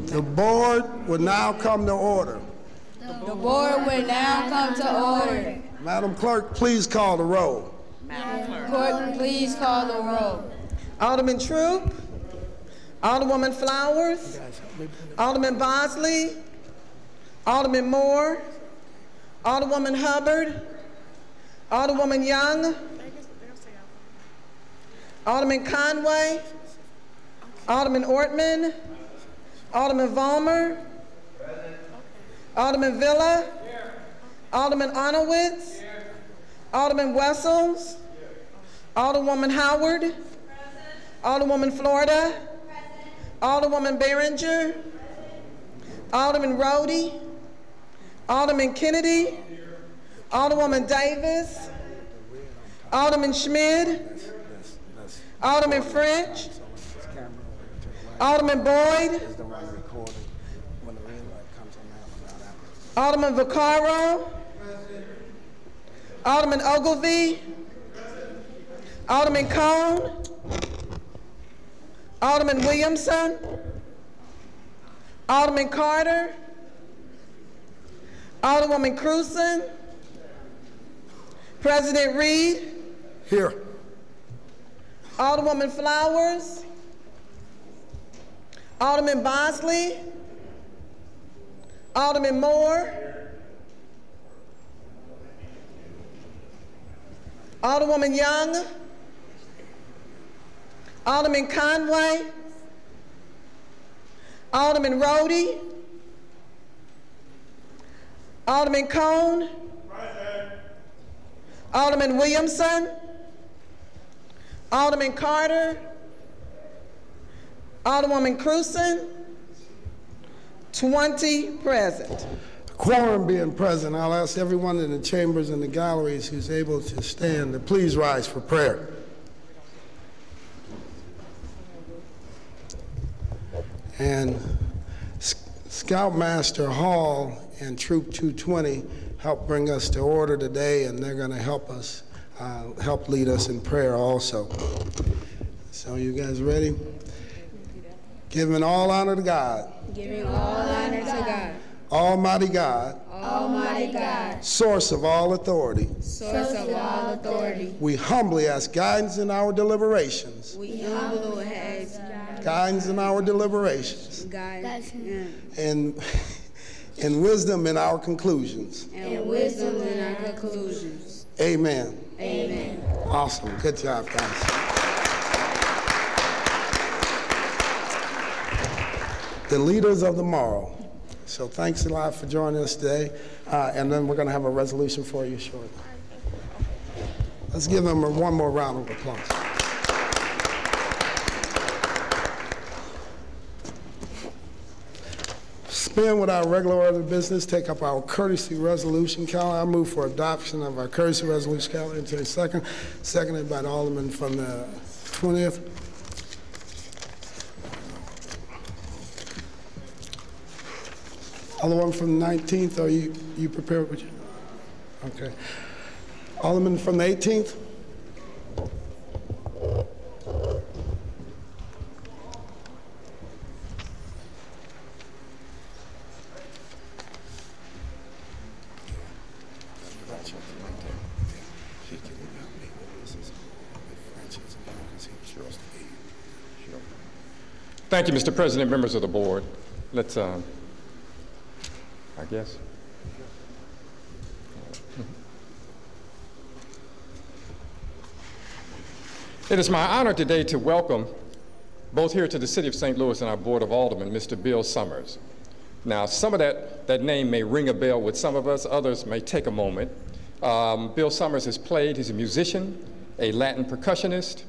The board will now come to order. The board will now come to order. Madam Clerk, please call the roll. Madam Clerk, please call the roll. Alderman Troop, Alderwoman Flowers, Alderman Bosley, Alderman Moore, Alderwoman Hubbard, Alderwoman Young, Alderman Conway, Alderman Ortman, Alderman Vollmer, Alderman Villa, Alderman Arnowitz, Alderman Wessels, Alderwoman Howard, Alderwoman Florida, Alderwoman Behringer, Alderman Rhodey, Alderman Kennedy, Alderwoman Davis, Alderman Schmid, Alderman French, Alderman Boyd, Alderman Vaccaro, Alderman Ogilvie, Alderman Cone, Alderman Williamson, Alderman Carter, Alderwoman Cruzen, President Reed. Here. Alderwoman Flowers, Alderman Bosley, Alderman Moore, Alderwoman Young, Alderman Conway, Alderman Rhodey, Alderman Cone, Alderman Williamson, Alderman Carter, Alderwoman Cruzen, 20 present. Quorum being present, I'll ask everyone in the chambers and the galleries who's able to stand to please rise for prayer. And Scoutmaster Hall and Troop 220 helped bring us to order today, and they're going to help us, help lead us in prayer also. So you guys ready? Giving all honor to God. Giving all honor to God. Almighty God. Almighty God. Source of all authority. Source of all authority. We humbly ask guidance in our deliberations. We humbly ask guidance in our deliberations. guidance. And wisdom in our conclusions. And wisdom in our conclusions. Amen. Amen. Awesome. Good job, guys. The leaders of the morrow. So thanks a lot for joining us today. And then we're going to have a resolution for you shortly. Let's give them one more round of applause. Spin with our regular order of business, take up our courtesy resolution calendar. I move for adoption of our courtesy resolution calendar into a second, seconded by the Alderman from the 20th. Alderman from the 19th, are you prepared with you? Okay. Alderman from the 18th? Thank you, Mr. President, members of the board. Let's, I guess. It is my honor today to welcome both here to the City of St. Louis and our Board of Aldermen, Mr. Bill Summers. Now, some of that name may ring a bell with some of us, others may take a moment. Bill Summers has played, he's a musician, a Latin percussionist,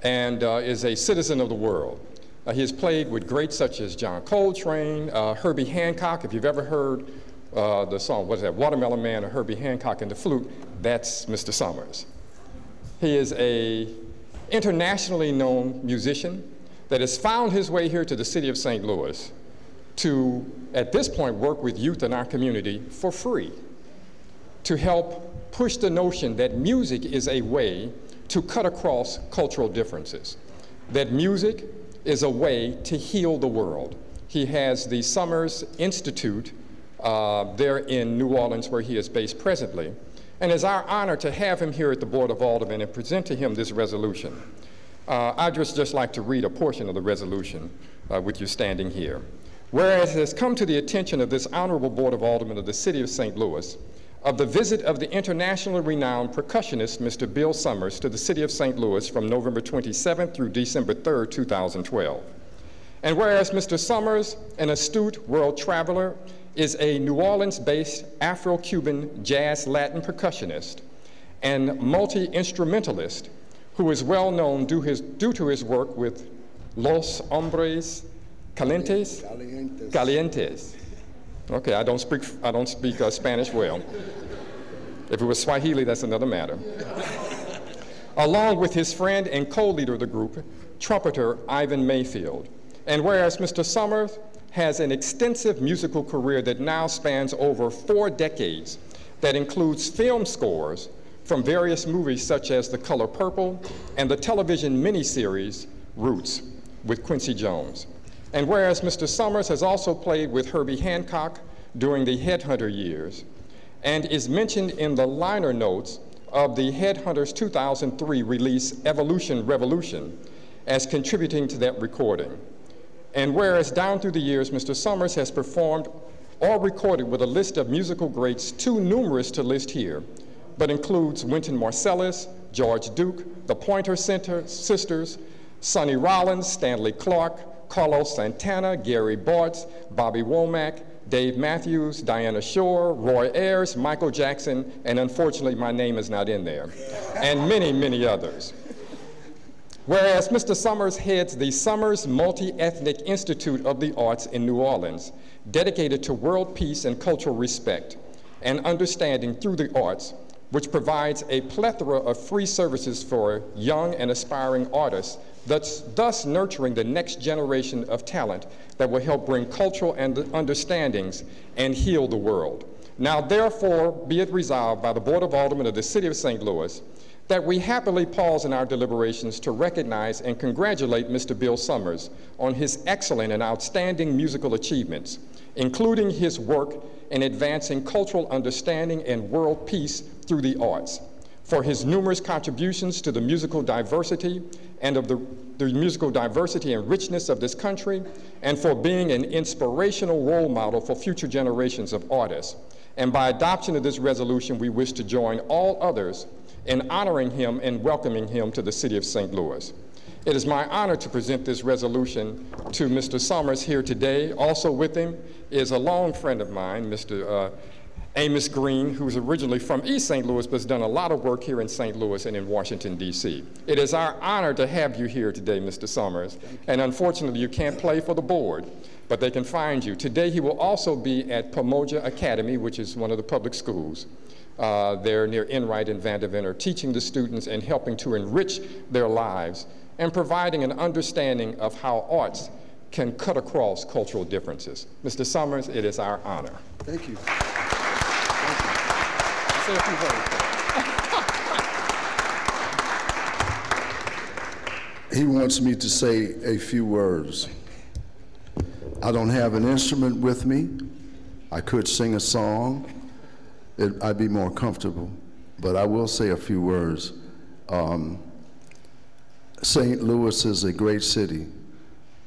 and is a citizen of the world. He has played with greats such as John Coltrane, Herbie Hancock. If you've ever heard the song, what is that, Watermelon Man or Herbie Hancock and the flute, that's Mr. Summers. He is a internationally known musician that has found his way here to the city of St. Louis to, at this point, work with youth in our community for free to help push the notion that music is a way to cut across cultural differences, that music is a way to heal the world. he has the Summers Institute there in New Orleans, where he is based presently. And it's our honor to have him here at the Board of Aldermen and present to him this resolution. I'd just like to read a portion of the resolution with you standing here. Whereas it has come to the attention of this honorable Board of Aldermen of the City of St. Louis of the visit of the internationally renowned percussionist Mr. Bill Summers to the City of St. Louis from November 27th through December 3rd, 2012. And whereas Mr. Summers, an astute world traveler, is a New Orleans-based Afro-Cuban jazz Latin percussionist and multi-instrumentalist who is well known due to his work with Los Hombres Calientes? Calientes. Okay, I don't speak Spanish well. If it was Swahili, that's another matter. Along with his friend and co-leader of the group, trumpeter Ivan Mayfield. And whereas Mr. Summers has an extensive musical career that now spans over 4 decades, that includes film scores from various movies such as The Color Purple and the television miniseries Roots with Quincy Jones. And whereas Mr. Summers has also played with Herbie Hancock during the Headhunter years and is mentioned in the liner notes of the Headhunters 2003 release Evolution Revolution as contributing to that recording. And whereas down through the years, Mr. Summers has performed or recorded with a list of musical greats too numerous to list here, but includes Wynton Marsalis, George Duke, the Pointer Sisters, Sonny Rollins, Stanley Clarke, Carlos Santana, Gary Bartz, Bobby Womack, Dave Matthews, Diana Shore, Roy Ayers, Michael Jackson, and unfortunately my name is not in there, and many, many others. Whereas Mr. Summers heads the Summers Multi-Ethnic Institute of the Arts in New Orleans, dedicated to world peace and cultural respect and understanding through the arts, which provides a plethora of free services for young and aspiring artists, thus nurturing the next generation of talent that will help bring cultural understandings and heal the world. Now, therefore, be it resolved by the Board of Aldermen of the City of St. Louis that we happily pause in our deliberations to recognize and congratulate Mr. Bill Summers on his excellent and outstanding musical achievements, including his work in advancing cultural understanding and world peace through the arts, for his numerous contributions to the musical diversity and of the musical diversity and richness of this country, and for being an inspirational role model for future generations of artists. And by adoption of this resolution, we wish to join all others in honoring him and welcoming him to the City of St. Louis. It is my honor to present this resolution to Mr. Summers here today. Also with him is a long friend of mine, Mr. Amos Green, who's originally from East St. Louis, but has done a lot of work here in St. Louis and in Washington, D.C. It is our honor to have you here today, Mr. Summers, and unfortunately you can't play for the board, but they can find you. Today he will also be at Pomoja Academy, which is one of the public schools. They're near Enright and Vanderventer, teaching the students and helping to enrich their lives and providing an understanding of how arts can cut across cultural differences. Mr. Summers, it is our honor. Thank you. Say a few words. He wants me to say a few words. I don't have an instrument with me. I could sing a song. I'd be more comfortable, but I will say a few words. St. Louis is a great city,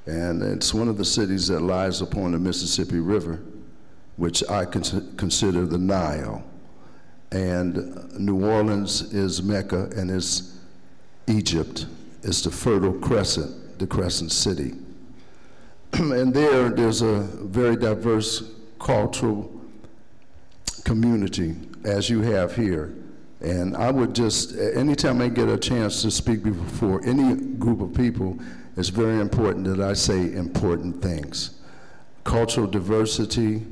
and it's one of the cities that lies upon the Mississippi River, which I consider the Nile. And New Orleans is Mecca, and it's Egypt. It's the Fertile Crescent, the Crescent City. And there's a very diverse cultural community, as you have here. And I would just, anytime I get a chance to speak before any group of people, it's very important that I say important things. Cultural diversity,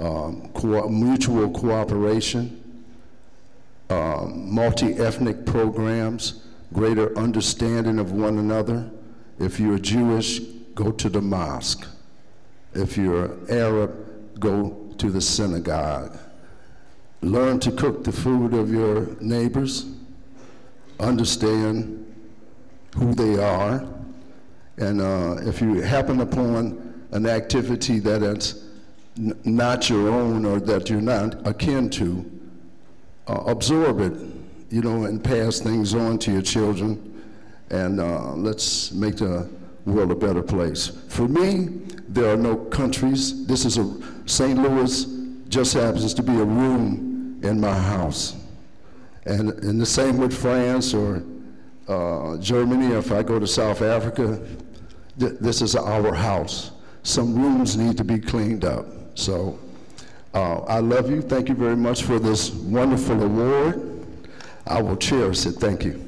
mutual cooperation, multi-ethnic programs, greater understanding of one another. If you're Jewish, go to the mosque. If you're Arab, go to the synagogue. Learn to cook the food of your neighbors. Understand who they are. And if you happen upon an activity that is not your own or that you're not akin to, absorb it, you know, and pass things on to your children, and let's make the world a better place. For me, there are no countries. This is St. Louis just happens to be a room in my house. And the same with France or Germany, if I go to South Africa, this is our house. Some rooms need to be cleaned up. So I love you. Thank you very much for this wonderful award. I will cherish it. Thank you.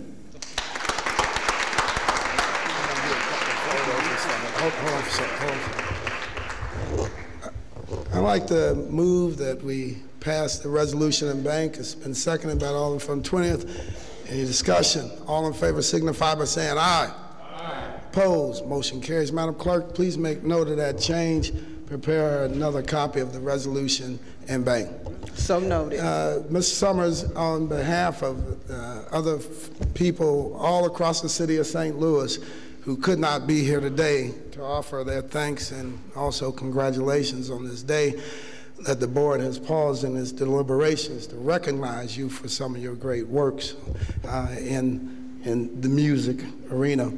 I'd like to move that we pass the resolution and bank. It's been seconded by Alderman from 20th. Any discussion? All in favor signify by saying aye. Aye. Opposed? Motion carries. Madam Clerk, please make note of that change. Prepare another copy of the resolution and bank. So noted. Mr. Summers, on behalf of other people all across the city of St. Louis who could not be here today to offer their thanks and also congratulations on this day, that the board has paused in its deliberations to recognize you for some of your great works in the music arena.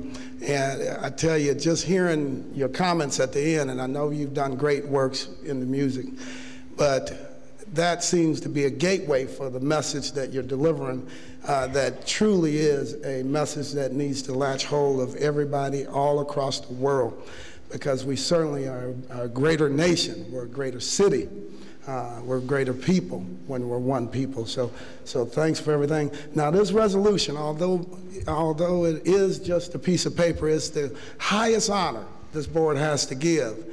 And I tell you, just hearing your comments at the end, and I know you've done great works in the music, but that seems to be a gateway for the message that you're delivering, that truly is a message that needs to latch hold of everybody all across the world, because we certainly are a greater nation, we're a greater city, we're greater people when we're one people. So thanks for everything. Now this resolution, although it is just a piece of paper, it's the highest honor this board has to give.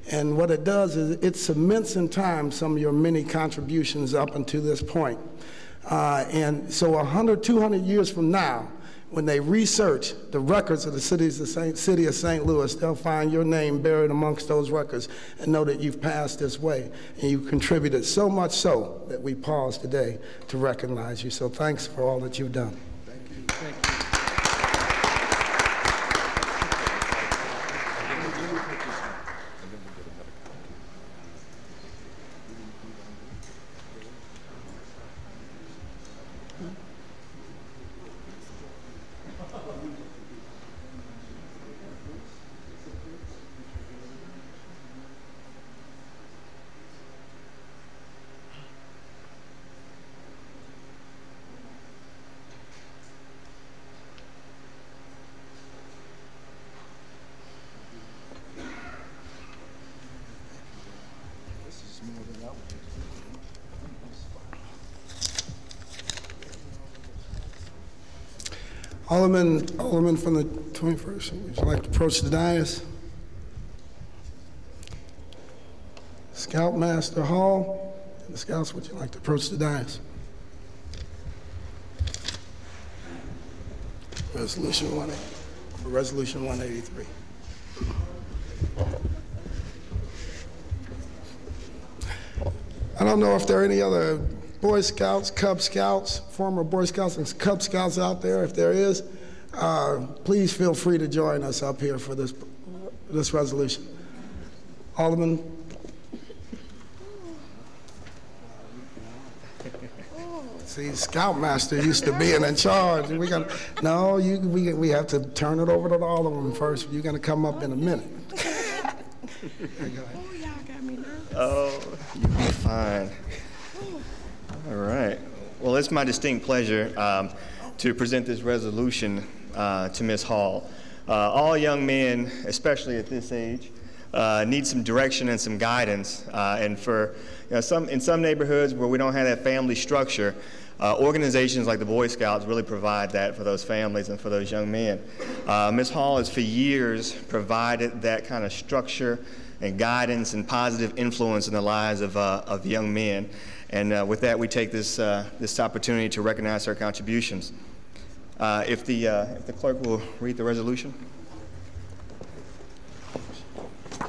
And what it does is it cements in time some of your many contributions up until this point. And so 100, 200 years from now, when they research the records of the city of St. Louis, they'll find your name buried amongst those records and know that you've passed this way. And you've contributed so much so that we pause today to recognize you. So thanks for all that you've done. Thank you. Thank you. Alderman from the 21st, would you like to approach the dais? Scoutmaster Hall, and the Scouts, would you like to approach the dais? Resolution 183. I don't know if there are any other Boy Scouts, Cub Scouts, former Boy Scouts and Cub Scouts out there. If there is, please feel free to join us up here for this resolution. Alderman. See, Scoutmaster used to being in charge. We have to turn it over to the Alderman first. You're gonna come up in a minute. Oh, y'all got me nervous. Oh, you'll be fine. All right. Well, it's my distinct pleasure to present this resolution to Ms. Hall. All young men, especially at this age, need some direction and some guidance. And for in some neighborhoods where we don't have that family structure, organizations like the Boy Scouts really provide that for those families and for those young men. Ms. Hall has for years provided that kind of structure and guidance and positive influence in the lives of young men. And with that, we take this opportunity to recognize her contributions. If the clerk will read the resolution.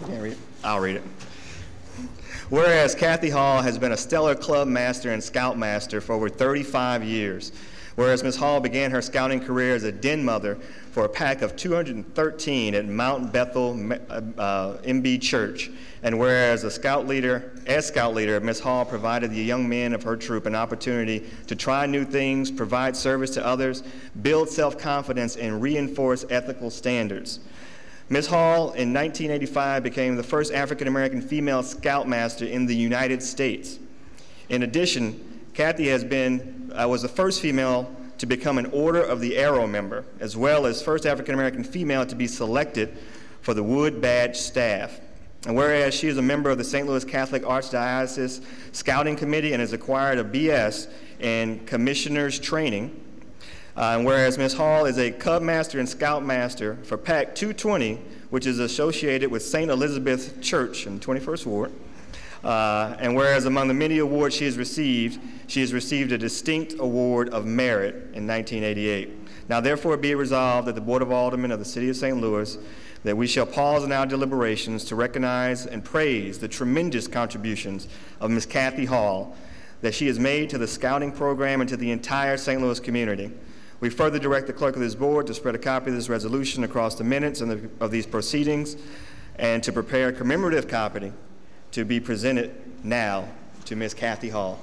You can't read it? I'll read it. Whereas Kathy Hall has been a stellar club master and scout master for over 35 years, Whereas Ms. Hall began her scouting career as a den mother for a pack of 213 at Mount Bethel MB Church. And whereas as scout leader, Ms. Hall provided the young men of her troop an opportunity to try new things, provide service to others, build self-confidence, and reinforce ethical standards. Ms. Hall, in 1985, became the first African-American female scoutmaster in the United States. In addition, Kathy was the first female to become an Order of the Arrow member, as well as first African-American female to be selected for the Wood Badge staff. And whereas she is a member of the St. Louis Catholic Archdiocese Scouting Committee and has acquired a BS in Commissioner's Training, and whereas Ms. Hall is a Cub Master and Scout Master for PAC 220, which is associated with St. Elizabeth Church in the 21st Ward, and whereas among the many awards she has received a distinct award of merit in 1988. Now therefore be it resolved that the Board of Aldermen of the City of St. Louis, that we shall pause in our deliberations to recognize and praise the tremendous contributions of Ms. Kathy Hall that she has made to the scouting program and to the entire St. Louis community. We further direct the clerk of this board to spread a copy of this resolution across the minutes of these proceedings and to prepare a commemorative copy to be presented now to Ms. Kathy Hall.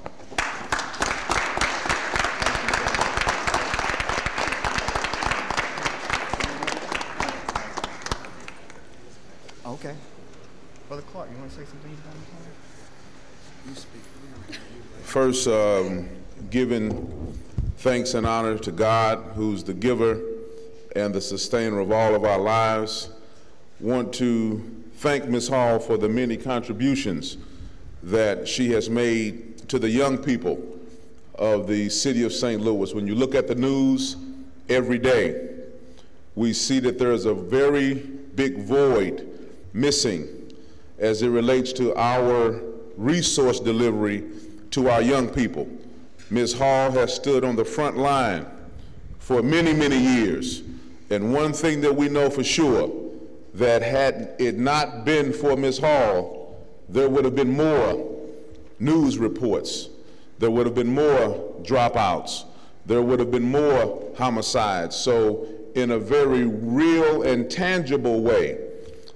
Okay. Brother Clark, you want to say something? First, giving thanks and honor to God, who's the giver and the sustainer of all of our lives. Want to thank Ms. Hall for the many contributions that she has made to the young people of the city of St. Louis. When you look at the news every day, we see that there is a very big void missing as it relates to our resource delivery to our young people. Ms. Hall has stood on the front line for many, many years. And one thing that we know for sure, that had it not been for Ms. Hall, there would have been more news reports. There would have been more dropouts. There would have been more homicides. So in a very real and tangible way,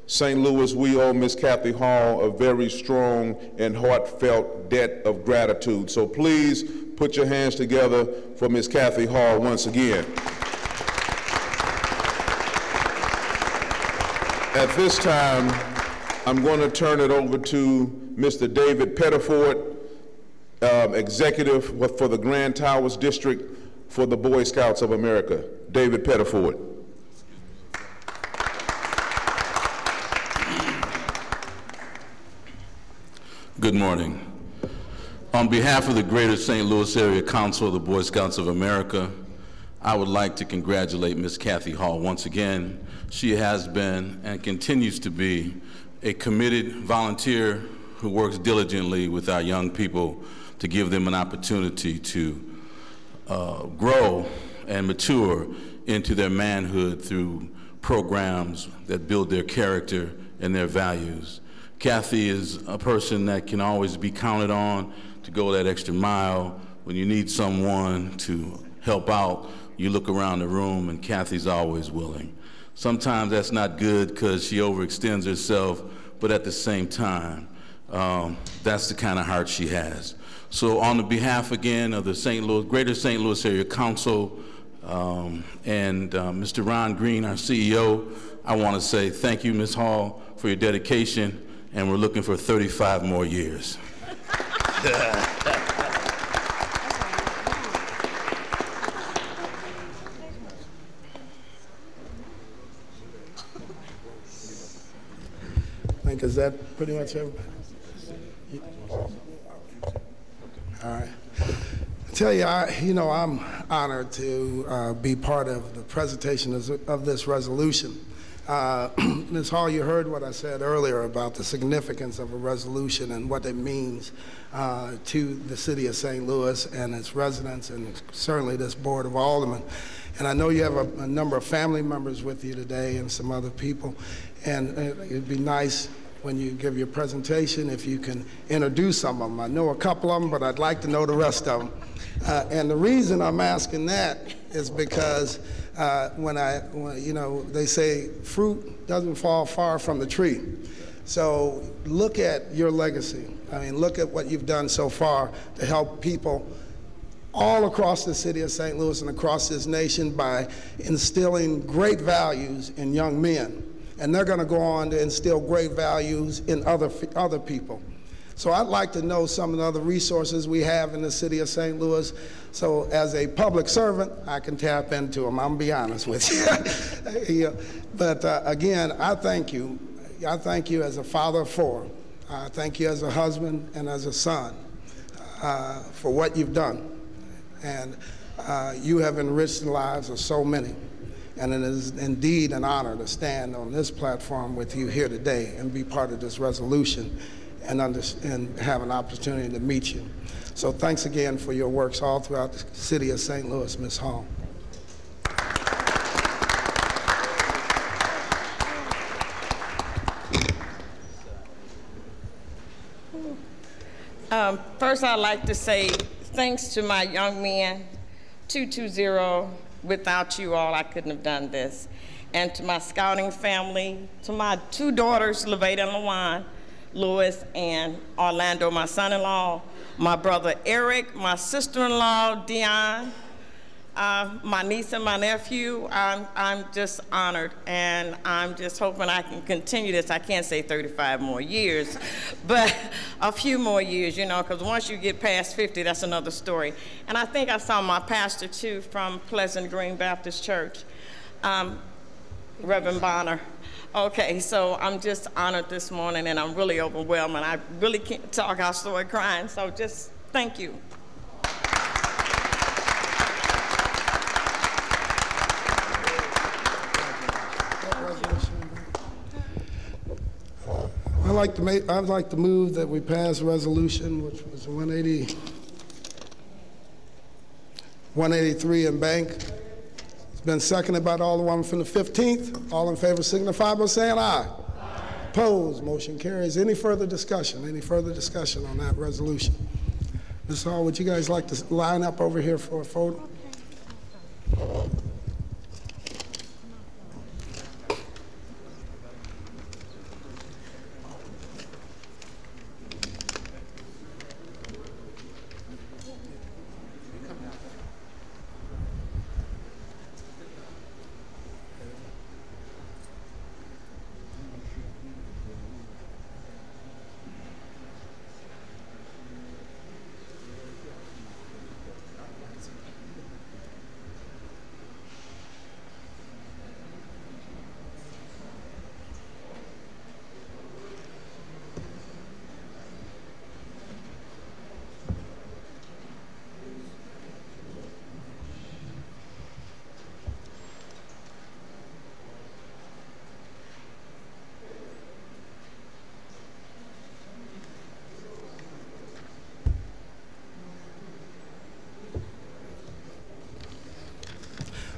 St. Louis, we owe Ms. Kathy Hall a very strong and heartfelt debt of gratitude. So please put your hands together for Ms. Kathy Hall once again. At this time, I'm going to turn it over to Mr. David Pettiford, Executive for the Grand Towers District for the Boy Scouts of America. David Pettiford. Good morning. On behalf of the Greater St. Louis Area Council of the Boy Scouts of America, I would like to congratulate Ms. Kathy Hall once again. She has been and continues to be a committed volunteer who works diligently with our young people to give them an opportunity to grow and mature into their manhood through programs that build their character and their values. Kathy is a person that can always be counted on to go that extra mile. When you need someone to help out, you look around the room and Kathy's always willing. Sometimes that's not good because she overextends herself, but at the same time, that's the kind of heart she has. So on the behalf again of the Greater St. Louis Area Council and Mr. Ron Green, our CEO, I want to say thank you, Ms. Hall, for your dedication, and we're looking for 35 more years. I think, is that pretty much everybody? All right. I tell you, I'm honored to be part of the presentation of this resolution. Ms. Hall, you heard what I said earlier about the significance of a resolution and what it means to the city of St. Louis and its residents, and certainly this Board of Aldermen. And I know you have a number of family members with you today and some other people, and it'd be nice when you give your presentation, if you can introduce some of them. I know a couple of them, but I'd like to know the rest of them. And the reason I'm asking that is because when they say fruit doesn't fall far from the tree. So look at your legacy. I mean, look at what you've done so far to help people all across the city of St. Louis and across this nation by instilling great values in young men. And they're going to go on to instill great values in other people. So I'd like to know some of the other resources we have in the city of St. Louis. So as a public servant, I can tap into them. I'm going to be honest with you. Yeah. But again, I thank you. I thank you as a father of four. I thank you as a husband and as a son for what you've done. And you have enriched the lives of so many. And it is indeed an honor to stand on this platform with you here today and be part of this resolution and have an opportunity to meet you. So thanks again for your works all throughout the city of St. Louis, Ms. Hall. First, I'd like to say thanks to my young men, 220. Without you all, I couldn't have done this. And to my scouting family, to my two daughters, LaVada and LaJuan, Louis and Orlando, my son-in-law, my brother Eric, my sister-in-law, Dion, my niece and my nephew. I'm just honored, and I'm just hoping I can continue this. I can't say 35 more years, but a few more years, you know, because once you get past 50, that's another story. And I think I saw my pastor, too, from Pleasant Green Baptist Church, Reverend Bonner. Okay, so I'm just honored this morning, and I'm really overwhelmed, and I really can't talk. I started crying, so just thank you. I'd like to move that we pass a resolution, which was 183 in bank. It's been seconded by the Alderman from the 15th. All in favor signify by saying aye. Aye. Opposed, motion carries. Any further discussion? Any further discussion on that resolution? Ms. Hall, would you guys like to line up over here for a photo?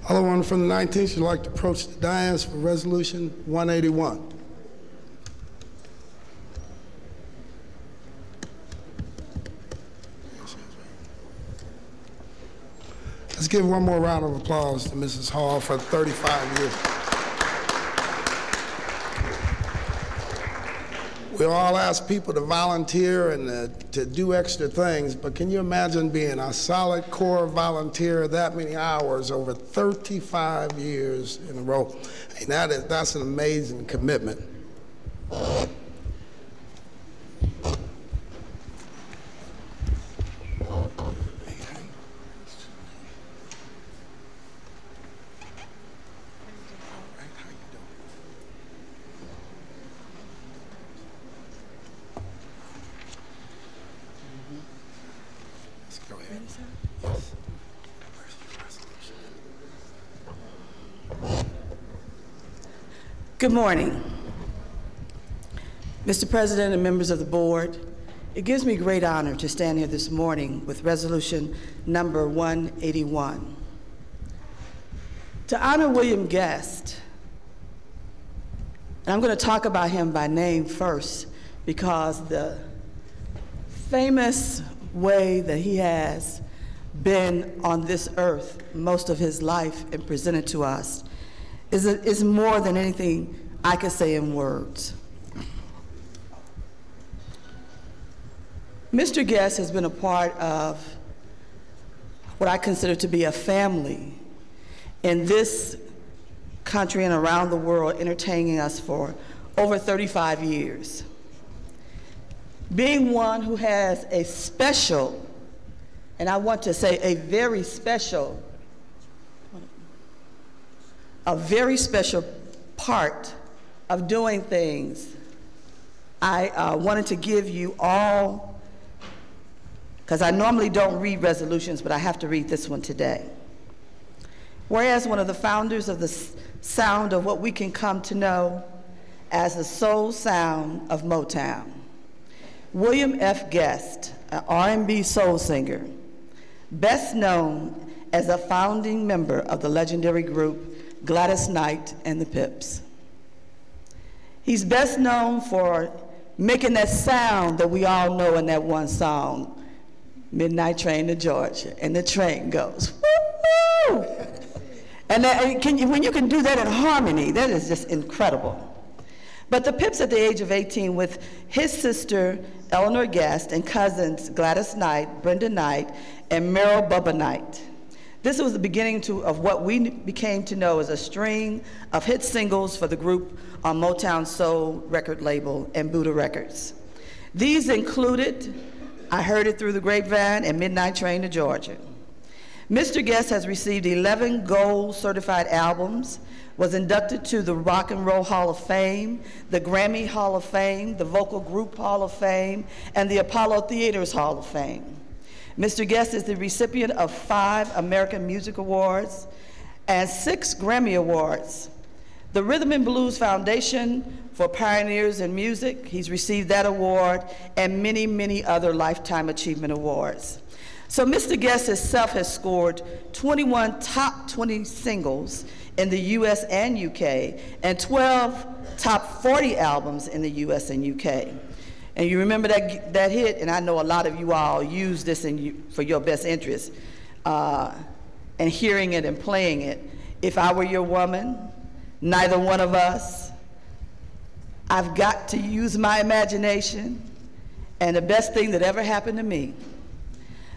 Alderman from the 19th would like to approach the dais for resolution 181. Let's give one more round of applause to Mrs. Hall for 35 years. We all ask people to volunteer and to do extra things, but can you imagine being a solid core volunteer that many hours over 35 years in a row? I mean, that's an amazing commitment. Good morning. Mr. President and members of the board, it gives me great honor to stand here this morning with resolution number 181. To honor William Guest, And I'm going to talk about him by name first, because the famous way that he has been on this earth most of his life and presented to us is more than anything I could say in words. Mr. Guest has been a part of what I consider to be a family in this country and around the world, entertaining us for over 35 years. Being one who has a special, and I want to say a very special part of doing things, I wanted to give you all, because I normally don't read resolutions, but I have to read this one today. Whereas one of the founders of the sound of what we can come to know as the soul sound of Motown, William F. Guest, an R&B soul singer, best known as a founding member of the legendary group Gladys Knight and the Pips. He's best known for making that sound that we all know in that one song, Midnight Train to Georgia, and the train goes, woo-hoo! And when you can do that in harmony, that is just incredible. But the Pips, at the age of 18, with his sister, Eleanor Guest, and cousins Gladys Knight, Brenda Knight, and Merrill Bubba Knight. This was the beginning of what we became to know as a string of hit singles for the group on Motown Soul record label and Buddha Records. These included I Heard It Through the Grapevine and Midnight Train to Georgia. Mr. Guest has received 11 gold certified albums, was inducted to the Rock and Roll Hall of Fame, the Grammy Hall of Fame, the Vocal Group Hall of Fame, and the Apollo Theaters Hall of Fame. Mr. Guest is the recipient of 5 American Music Awards and 6 Grammy Awards. The Rhythm and Blues Foundation for Pioneers in Music, he's received that award, and many, many other Lifetime Achievement Awards. So Mr. Guest himself has scored 21 top 20 singles in the US and UK, and 12 top 40 albums in the US and UK. And you remember that hit, and I know a lot of you all use this for your best interest, and hearing it and playing it. If I Were Your Woman, Neither One of Us, I've Got to Use My Imagination, and The Best Thing That Ever Happened to Me.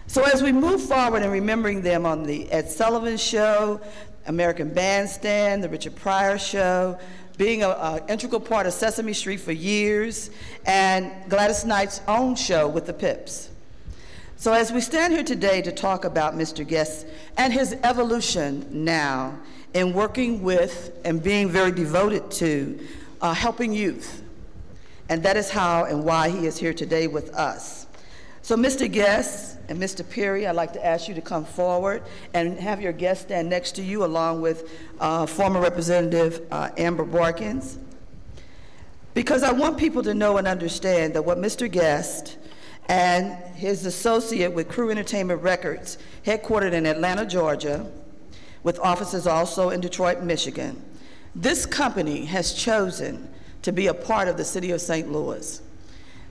So as we move forward in remembering them on the Ed Sullivan Show, American Bandstand, the Richard Pryor Show, being an integral part of Sesame Street for years, and Gladys Knight's own show with the Pips. So as we stand here today to talk about Mr. Guest and his evolution now in working with and being very devoted to helping youth, and that is how and why he is here today with us. So Mr. Guest and Mr. Perry, I'd like to ask you to come forward and have your guest stand next to you, along with former Representative Amber Borkins, because I want people to know and understand that what Mr. Guest and his associate with Crew Entertainment Records, headquartered in Atlanta, Georgia, with offices also in Detroit, Michigan, this company has chosen to be a part of the city of St. Louis.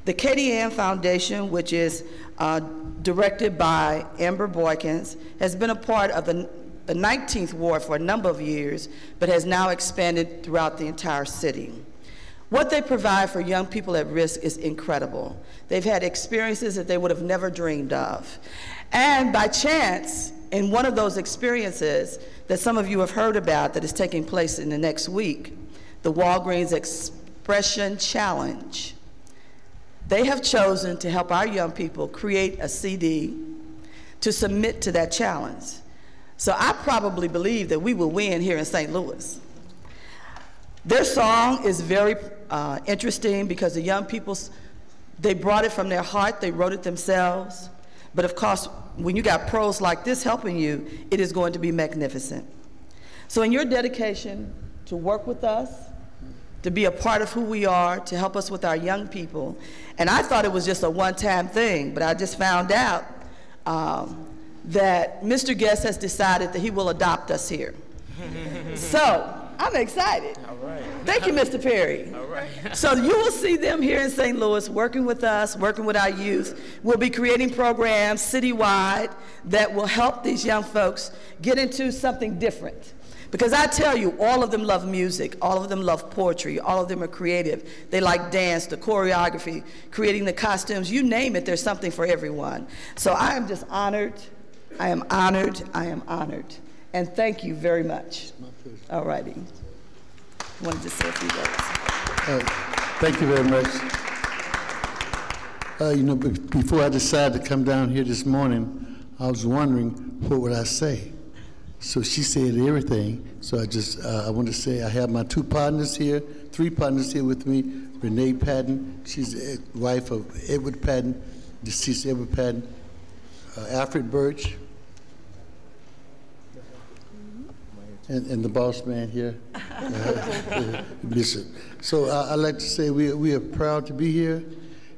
The Katie Ann Foundation, which is directed by Amber Boykins, has been a part of the 19th Ward for a number of years, but has now expanded throughout the entire city. What they provide for young people at risk is incredible. They've had experiences that they would have never dreamed of. And by chance, in one of those experiences that some of you have heard about that is taking place in the next week, the Walgreens Expression Challenge, they have chosen to help our young people create a CD to submit to that challenge. So I probably believe that we will win here in St. Louis. Their song is very interesting because the young people, they brought it from their heart, they wrote it themselves. But of course, when you got pros like this helping you, it is going to be magnificent. So in your dedication to work with us, to be a part of who we are, to help us with our young people. And I thought it was just a one-time thing, but I just found out that Mr. Guest has decided that he will adopt us here. So I'm excited. All right. Thank you, Mr. Perry. All right. So you will see them here in St. Louis working with us, working with our youth. We'll be creating programs citywide that will help these young folks get into something different. Because I tell you, all of them love music, all of them love poetry, all of them are creative. They like dance, the choreography, creating the costumes, you name it, there's something for everyone. So I am just honored, I am honored, I am honored. And thank you very much. All righty. Wanted to say a few words. Thank you very much. You know, before I decided to come down here this morning, I was wondering what would I say. So she said everything. So I want to say I have my three partners here with me. Renee Patton, she's the wife of Edward Patton, deceased Edward Patton. Alfred Birch, and the boss man here, Bishop. So I'd like to say we are proud to be here,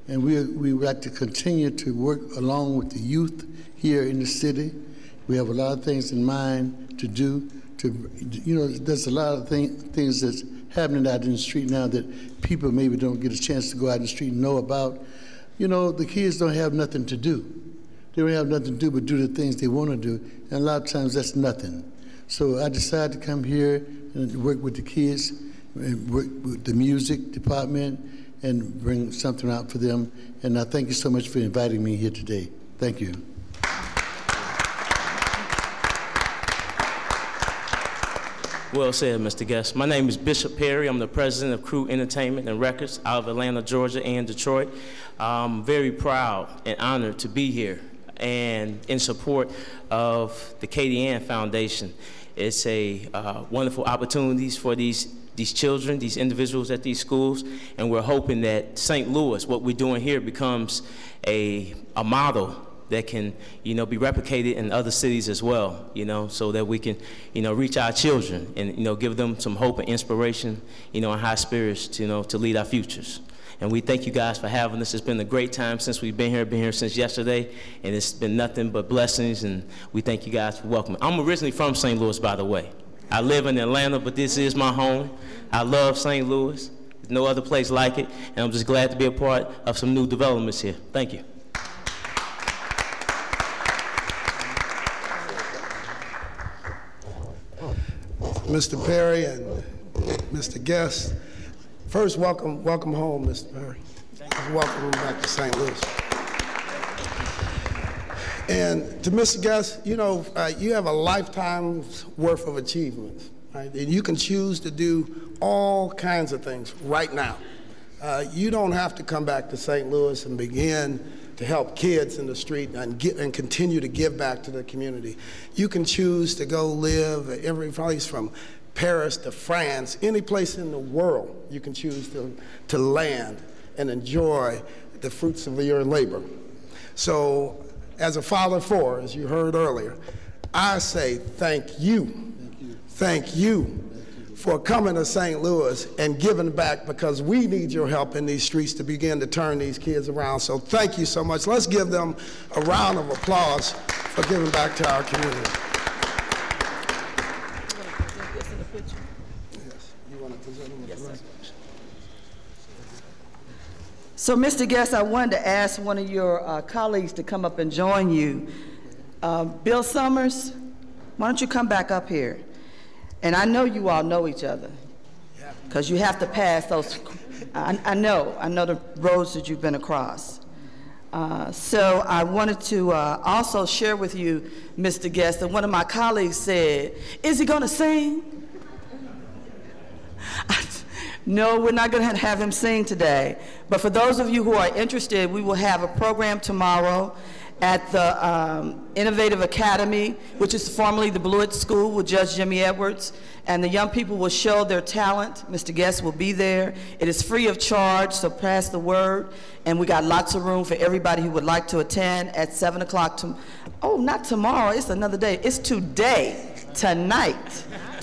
and we would like to continue to work along with the youth here in the city. We have a lot of things in mind to do. You know, there's a lot of things that's happening out in the street now that people maybe don't get a chance to go out in the street and know about. You know, the kids don't have nothing to do. They don't have nothing to do but do the things they want to do, and a lot of times that's nothing. So I decided to come here and work with the kids, and work with the music department, and bring something out for them. And I thank you so much for inviting me here today. Thank you. Well said, Mr. Guest. My name is Bishop Perry. I'm the president of Crew Entertainment and Records out of Atlanta, Georgia, and Detroit. I'm very proud and honored to be here and in support of the Katie Ann Foundation. It's a wonderful opportunities for these children, these individuals at these schools, and we're hoping that St. Louis, what we're doing here, becomes a model that can, you know, be replicated in other cities as well, you know, so that we can, you know, reach our children and, you know, give them some hope and inspiration, you know, and high spirits to, you know, to lead our futures. And we thank you guys for having us. It's been a great time since we've been here since yesterday, and it's been nothing but blessings, and we thank you guys for welcoming. I'm originally from St. Louis, by the way. I live in Atlanta, but this is my home. I love St. Louis. There's no other place like it, and I'm just glad to be a part of some new developments here. Thank you. Mr. Perry and Mr. Guest, first, welcome home, Mr. Perry. Welcome back to St. Louis. And to Mr. Guest, you know, you have a lifetime's worth of achievements, right? And you can choose to do all kinds of things right now. You don't have to come back to St. Louis and begin to help kids in the street and continue to give back to the community. You can choose to go live every place from Paris to France, any place in the world you can choose to land and enjoy the fruits of your labor. So as a father of four, as you heard earlier, I say thank you. Thank you for coming to St. Louis and giving back, because we need your help in these streets to begin to turn these kids around. So thank you so much. Let's give them a round of applause for giving back to our community. So, Mr. Guest, I wanted to ask one of your colleagues to come up and join you. Bill Summers, why don't you come back up here? And I know you all know each other, because you have to pass those. I know the roads that you've been across. So I wanted to also share with you, Mr. Guest, that one of my colleagues said, "Is he going to sing?" No, we're not going to have him sing today. But for those of you who are interested, we will have a program tomorrow at the Innovative Academy, which is formerly the Blewett School, with Judge Jimmy Edwards. And the young people will show their talent. Mr. Guest will be there. It is free of charge, so pass the word. And we got lots of room for everybody who would like to attend at 7 o'clock. Oh, not tomorrow, it's another day. It's today, tonight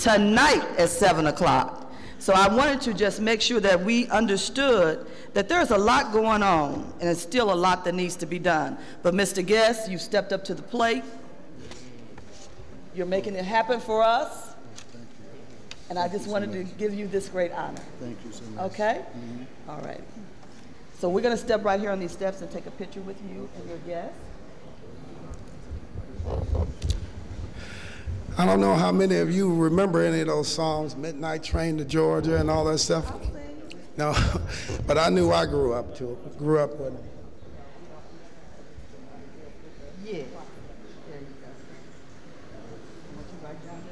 at 7 o'clock. So I wanted to just make sure that we understood that there's a lot going on, and it's still a lot that needs to be done. But Mr. Guest, you stepped up to the plate. You're making it happen for us. And I just wanted to give you this great honor. Thank you so much. Okay? All right. So we're going to step right here on these steps and take a picture with you and your guests. I don't know how many of you remember any of those songs, Midnight Train to Georgia and all that stuff. No, but I knew I grew up with them. Yeah. There you go. I want you right down there.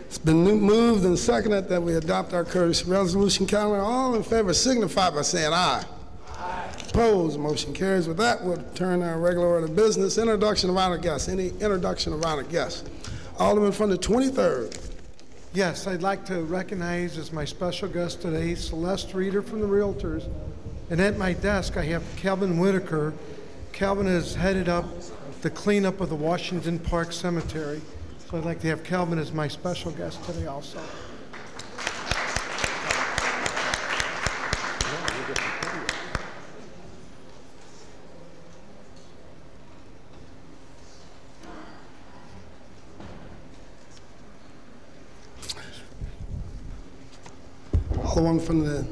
It's been moved and seconded that we adopt our courtesy resolution calendar. All in favor signify by saying aye. Aye. Opposed, motion carries. With that, we'll turn our regular order of business. Introduction of honored guests. Any introduction of honored guests? Alderman from the 23rd. Yes, I'd like to recognize as my special guest today, Celeste Reeder from the Realtors. And at my desk, I have Calvin Whitaker. Calvin has headed up the cleanup of the Washington Park Cemetery. So I'd like to have Calvin as my special guest today also. Alderman from the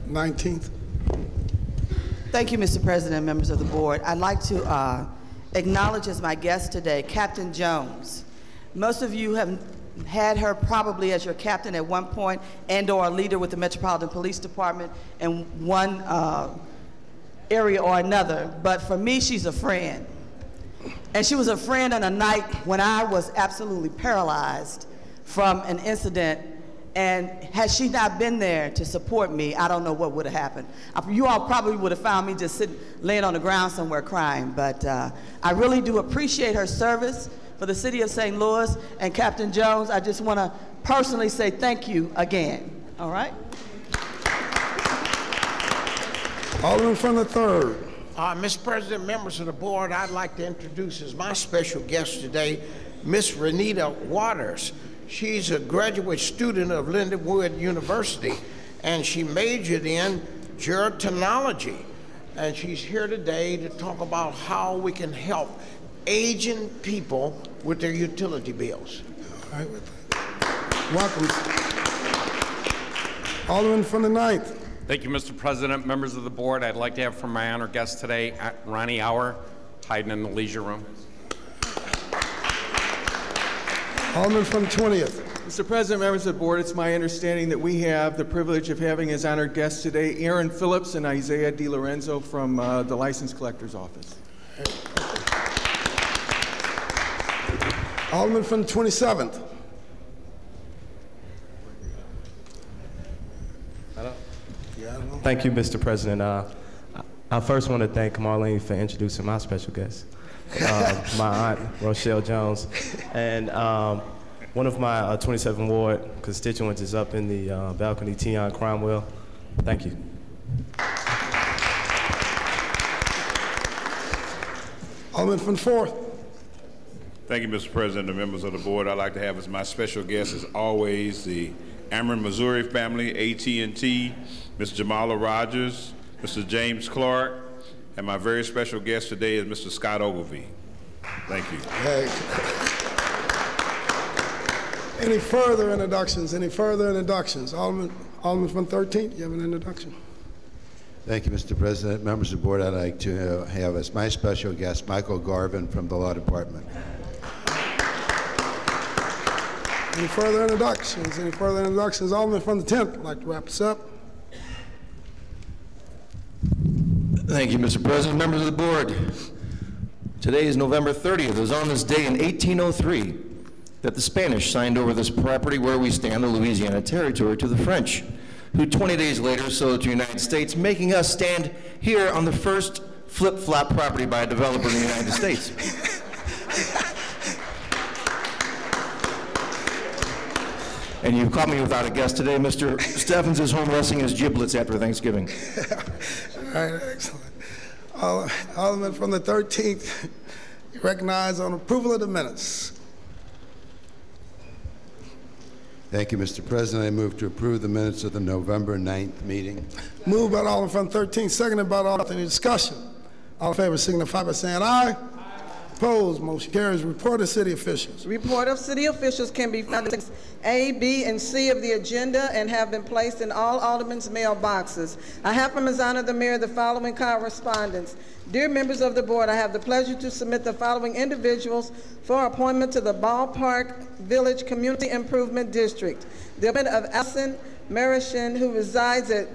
19th. Thank you, Mr. President, members of the board. I'd like to acknowledge as my guest today, Captain Jones. Most of you have had her probably as your captain at one point and/or a leader with the Metropolitan Police Department in one area or another. But for me, she's a friend. And she was a friend on a night when I was absolutely paralyzed from an incident. And had she not been there to support me, I don't know what would have happened. You all probably would have found me just sitting, laying on the ground somewhere crying. But I really do appreciate her service for the city of St. Louis. And Captain Jones, I just want to personally say thank you again. All right? Alderman from the 3rd. Mr. President, members of the board, I'd like to introduce as my special guest today, Miss Renita Waters. She's a graduate student of Lindenwood University, and she majored in gerontology. And she's here today to talk about how we can help aging people with their utility bills. All right. Welcome. Alderman from the 9th. Thank you, Mr. President, members of the board. I'd like to have from my honored guest today, Ronnie Auer, hiding in the leisure room. Alderman from the 20th. Mr. President, members of the board, it's my understanding that we have the privilege of having as honored guests today Aaron Phillips and Isaiah DiLorenzo from the License Collector's Office. Alderman from the 27th. Thank you, Mr. President. I first want to thank Marlene for introducing my special guest, my aunt, Rochelle Jones. And one of my 27th Ward constituents is up in the balcony, Tion Cromwell. Thank you. Alderman from the 4th. Thank you, Mr. President and members of the board. I'd like to have as my special guest, as always, the Ameren, Missouri family, AT&T, Ms. Jamala Rogers, Mr. James Clark, and my very special guest today is Mr. Scott Ogilvie. Thank you. Hey. Any further introductions? Any further introductions? Alderman from 13th, you have an introduction. Thank you, Mr. President. Members of the board, I'd like to have as my special guest Michael Garvin from the Law Department. Any further introductions? Any further introductions? Alderman from the 10th, I'd like to wrap us up. Thank you, Mr. President, members of the board. Today is November 30th. It was on this day in 1803 that the Spanish signed over this property where we stand, the Louisiana Territory, to the French, who 20 days later sold it to the United States, making us stand here on the first flip-flop property by a developer in the United States. And you caught me without a guest today. Mr. Steffens is home resting his giblets after Thanksgiving. All right, excellent. Alderman from the 13th, recognized on approval of the minutes. Thank you, Mr. President. I move to approve the minutes of the November 9th meeting. Moved by the Alderman from the 13th, seconded by the Alderman. Any discussion? All in favor signify by saying aye. Opposed, motion carries. Report of city officials. Report of city officials can be found in A, B, and C of the agenda and have been placed in all aldermen's mailboxes. I have from His Honor the Mayor the following correspondence. Dear members of the board, I have the pleasure to submit the following individuals for appointment to the Ballpark Village Community Improvement District. The appointment of Alison Marishin, who resides at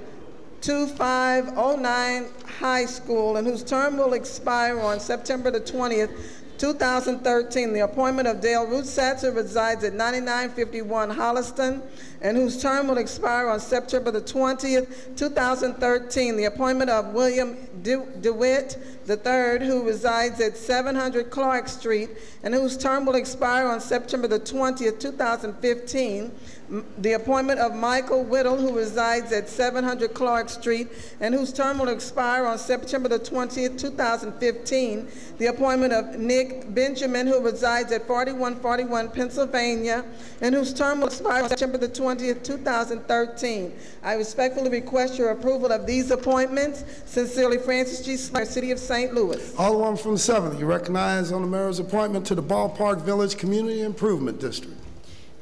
2509 High School and whose term will expire on September the 20th, 2013. The appointment of Dale Rootsatz, who resides at 9951 Holliston and whose term will expire on September the 20th, 2013. The appointment of William DeWitt III, who resides at 700 Clark Street and whose term will expire on September the 20th, 2015. The appointment of Michael Whittle, who resides at 700 Clark Street and whose term will expire on September the 20th, 2015. The appointment of Nick Benjamin, who resides at 4141 Pennsylvania and whose term will expire on September the 20th, 2013. I respectfully request your approval of these appointments. Sincerely, Francis G. Slater, City of St. Louis. Alderman from the 7th, you recognize on the mayor's appointment to the Ballpark Village Community Improvement District.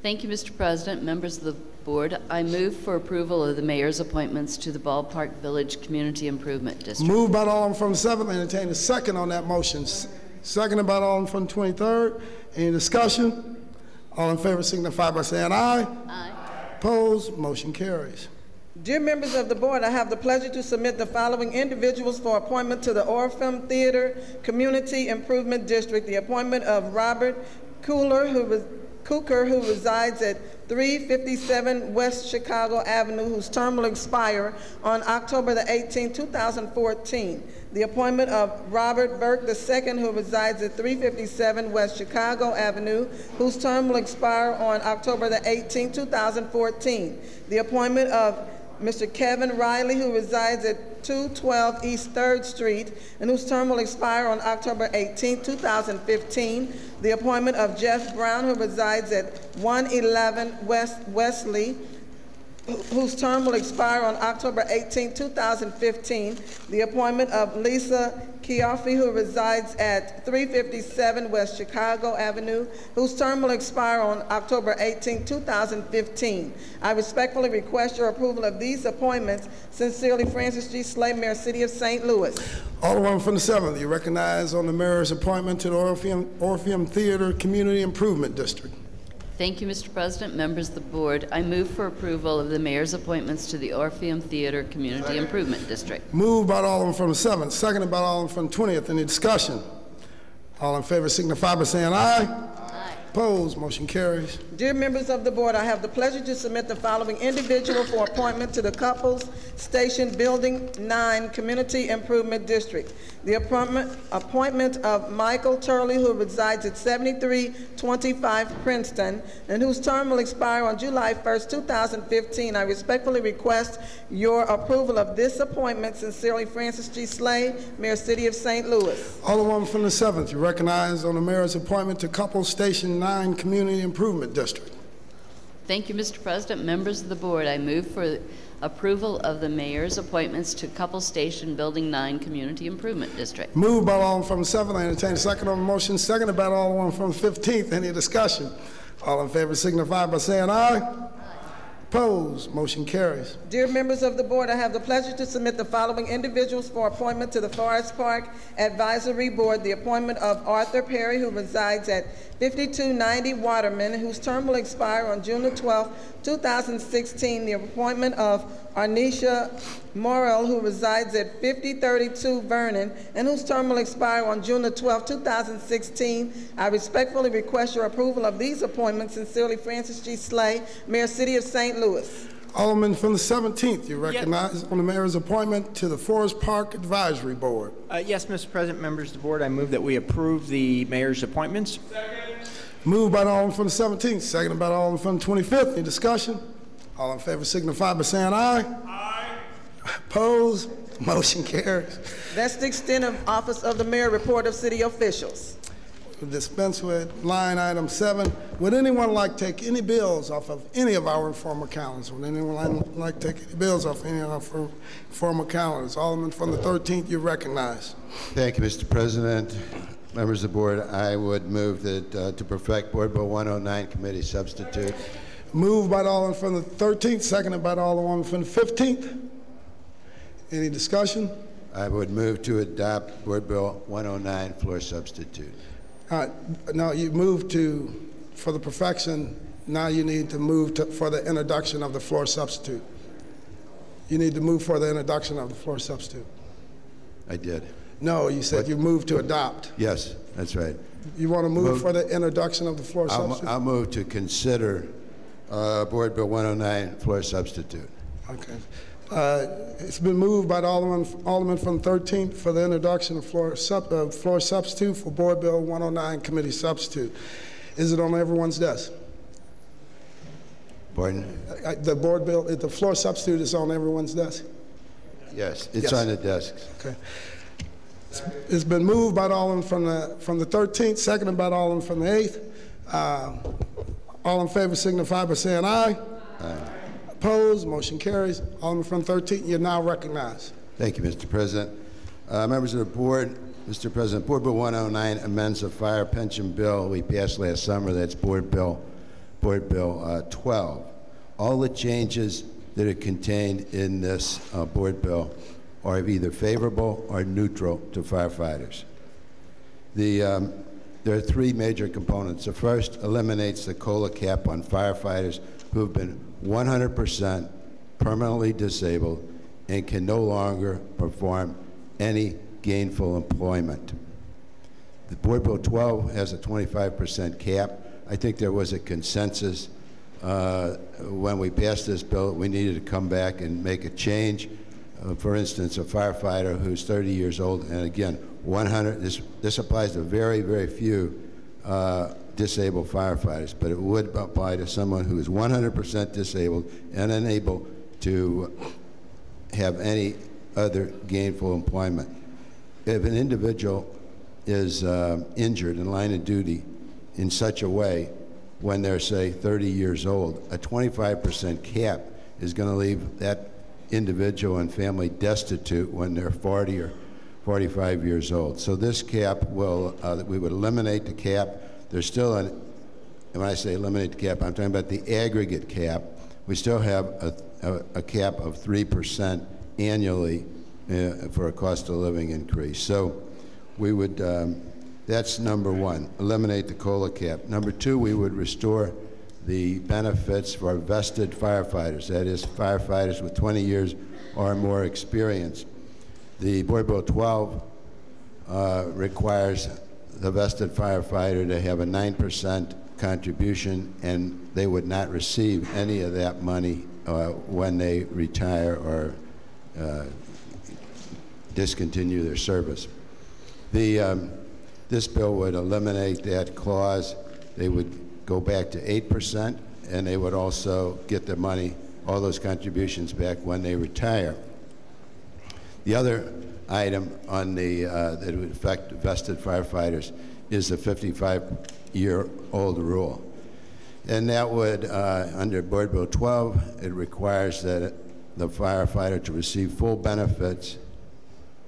Thank you, Mr. President. Members of the board, I move for approval of the mayor's appointments to the Ballpark Village Community Improvement District. Moved by the Alderman from the 7th. I entertain a second on that motion. Seconded by the Alderman from the 23rd. Any discussion? All in favor signify by saying aye. Aye. Opposed? Motion carries. Dear members of the board, I have the pleasure to submit the following individuals for appointment to the Orpheum Theater Community Improvement District. The appointment of Robert Cooker, who resides at 357 West Chicago Avenue, whose term will expire on October the 18th, 2014. The appointment of Robert Burke II, who resides at 357 West Chicago Avenue, whose term will expire on October the 18th, 2014. The appointment of Mr. Kevin Riley, who resides at 212 East 3rd Street, and whose term will expire on October 18, 2015. The appointment of Jeff Brown, who resides at 111 West Wesley, whose term will expire on October 18, 2015. The appointment of Lisa Chiaffi, who resides at 357 West Chicago Avenue, whose term will expire on October 18, 2015. I respectfully request your approval of these appointments. Sincerely, Francis G. Slay, Mayor, City of St. Louis. Alderman from the 7th, you recognize on the mayor's appointment to the Orpheum Theater Community Improvement District. Thank you, Mr. President. Members of the board, I move for approval of the mayor's appointments to the Orpheum Theater Community Improvement District. Moved by the Alderman from the 7th, seconded by the Alderman from the 20th. Any discussion? All in favor signify by saying aye. Opposed? Motion carries. Dear members of the board, I have the pleasure to submit the following individual for appointment to the Couples Station Building 9 Community Improvement District. The appointment of Michael Turley, who resides at 7325 Princeton, and whose term will expire on July 1st, 2015. I respectfully request your approval of this appointment. Sincerely, Francis G. Slay, Mayor, City of St. Louis. Alderman from the 7th, you recognize on the mayor's appointment to Couples Station 9 Community Improvement District. Thank you, Mr. President. Members of the board, I move for approval of the mayor's appointments to Couple Station Building 9 Community Improvement District. Moved by the Alderman from the 7th. I entertain a second on the motion. Seconded by the Alderman from the 15th. Any discussion? All in favor signify by saying aye. Opposed? Motion carries. Dear members of the board, I have the pleasure to submit the following individuals for appointment to the Forest Park Advisory Board. The appointment of Arthur Perry, who resides at 5290 Waterman, whose term will expire on June the 12th, 2016. The appointment of Arnisha Morrell, who resides at 5032 Vernon, and whose term will expire on June the 12th, 2016. I respectfully request your approval of these appointments. Sincerely, Francis G. Slay, Mayor, City of St. Louis. Alderman from the 17th, you recognize on the mayor's appointment to the Forest Park Advisory Board. Yes, Mr. President, members of the board, I move that we approve the mayor's appointments. Moved by the Alderman from the 17th, seconded by the Alderman from the 25th. Any discussion? All in favor signify by saying aye. Aye. Opposed? Motion carries. That's the extent of office of the mayor, report of city officials. We'll dispense with line item 7. Would anyone like to take any bills off of any of our informal calendars? Would anyone like to take any bills off any of our informal calendars? Alderman from the 13th, you recognize. Thank you, Mr. President. Members of the board, I would move that to perfect Board Bill 109 committee substitute. Moved by the Alderman from the 13th, seconded by the Alderman from the 15th. Any discussion? I would move to adopt Board Bill 109 floor substitute. Now you move to, for the perfection, now you need to move to, for the introduction of the floor substitute. You need to move for the introduction of the floor substitute. I did. No, you said you moved to adopt. Yes, that's right. You want to move for the introduction of the floor substitute? I'll move to consider Board Bill 109 floor substitute. Okay. It's been moved by the Alderman from the 13th for the introduction of floor substitute for Board Bill 109 committee substitute. Is it on everyone's desk? Pardon? The board bill, the floor substitute is on everyone's desk? Yes, it's on the desks. Okay. It's been moved by the Alderman from the 13th, seconded by the Alderman from the 8th. All in favor signify by saying aye. Aye. Opposed? Motion carries. Alderman from 13th, you're now recognized. Thank you, Mr. President. Members of the board, Mr. President, Board Bill 109 amends the fire pension bill we passed last summer. That's Board Bill 12. All the changes that are contained in this board bill are either favorable or neutral to firefighters. There are 3 major components. The first eliminates the COLA cap on firefighters who have been 100% permanently disabled and can no longer perform any gainful employment. The Board Bill 12 has a 25% cap. I think there was a consensus when we passed this bill, we needed to come back and make a change. For instance, a firefighter who's 30 years old, and again, 100, this applies to very, very few disabled firefighters, but it would apply to someone who is 100% disabled and unable to have any other gainful employment. If an individual is injured in line of duty in such a way when they're, say, 30 years old, a 25% cap is going to leave that individual and family destitute when they're 40 or 45 years old. So this cap will, we would eliminate the cap. There's still and when I say eliminate the cap, I'm talking about the aggregate cap. We still have a cap of 3% annually for a cost of living increase. So we would, that's number 1, eliminate the COLA cap. Number 2, we would restore the benefits for vested firefighters, that is, firefighters with 20 years or more experience. The Board Bill 12 requires the vested firefighter to have a 9% contribution, and they would not receive any of that money when they retire or discontinue their service. This bill would eliminate that clause. They would go back to 8%, and they would also get their money, all those contributions back when they retire. The other item on the that would affect vested firefighters is the 55-year-old rule. And that would, under Board Bill 12, it requires that the firefighter to receive full benefits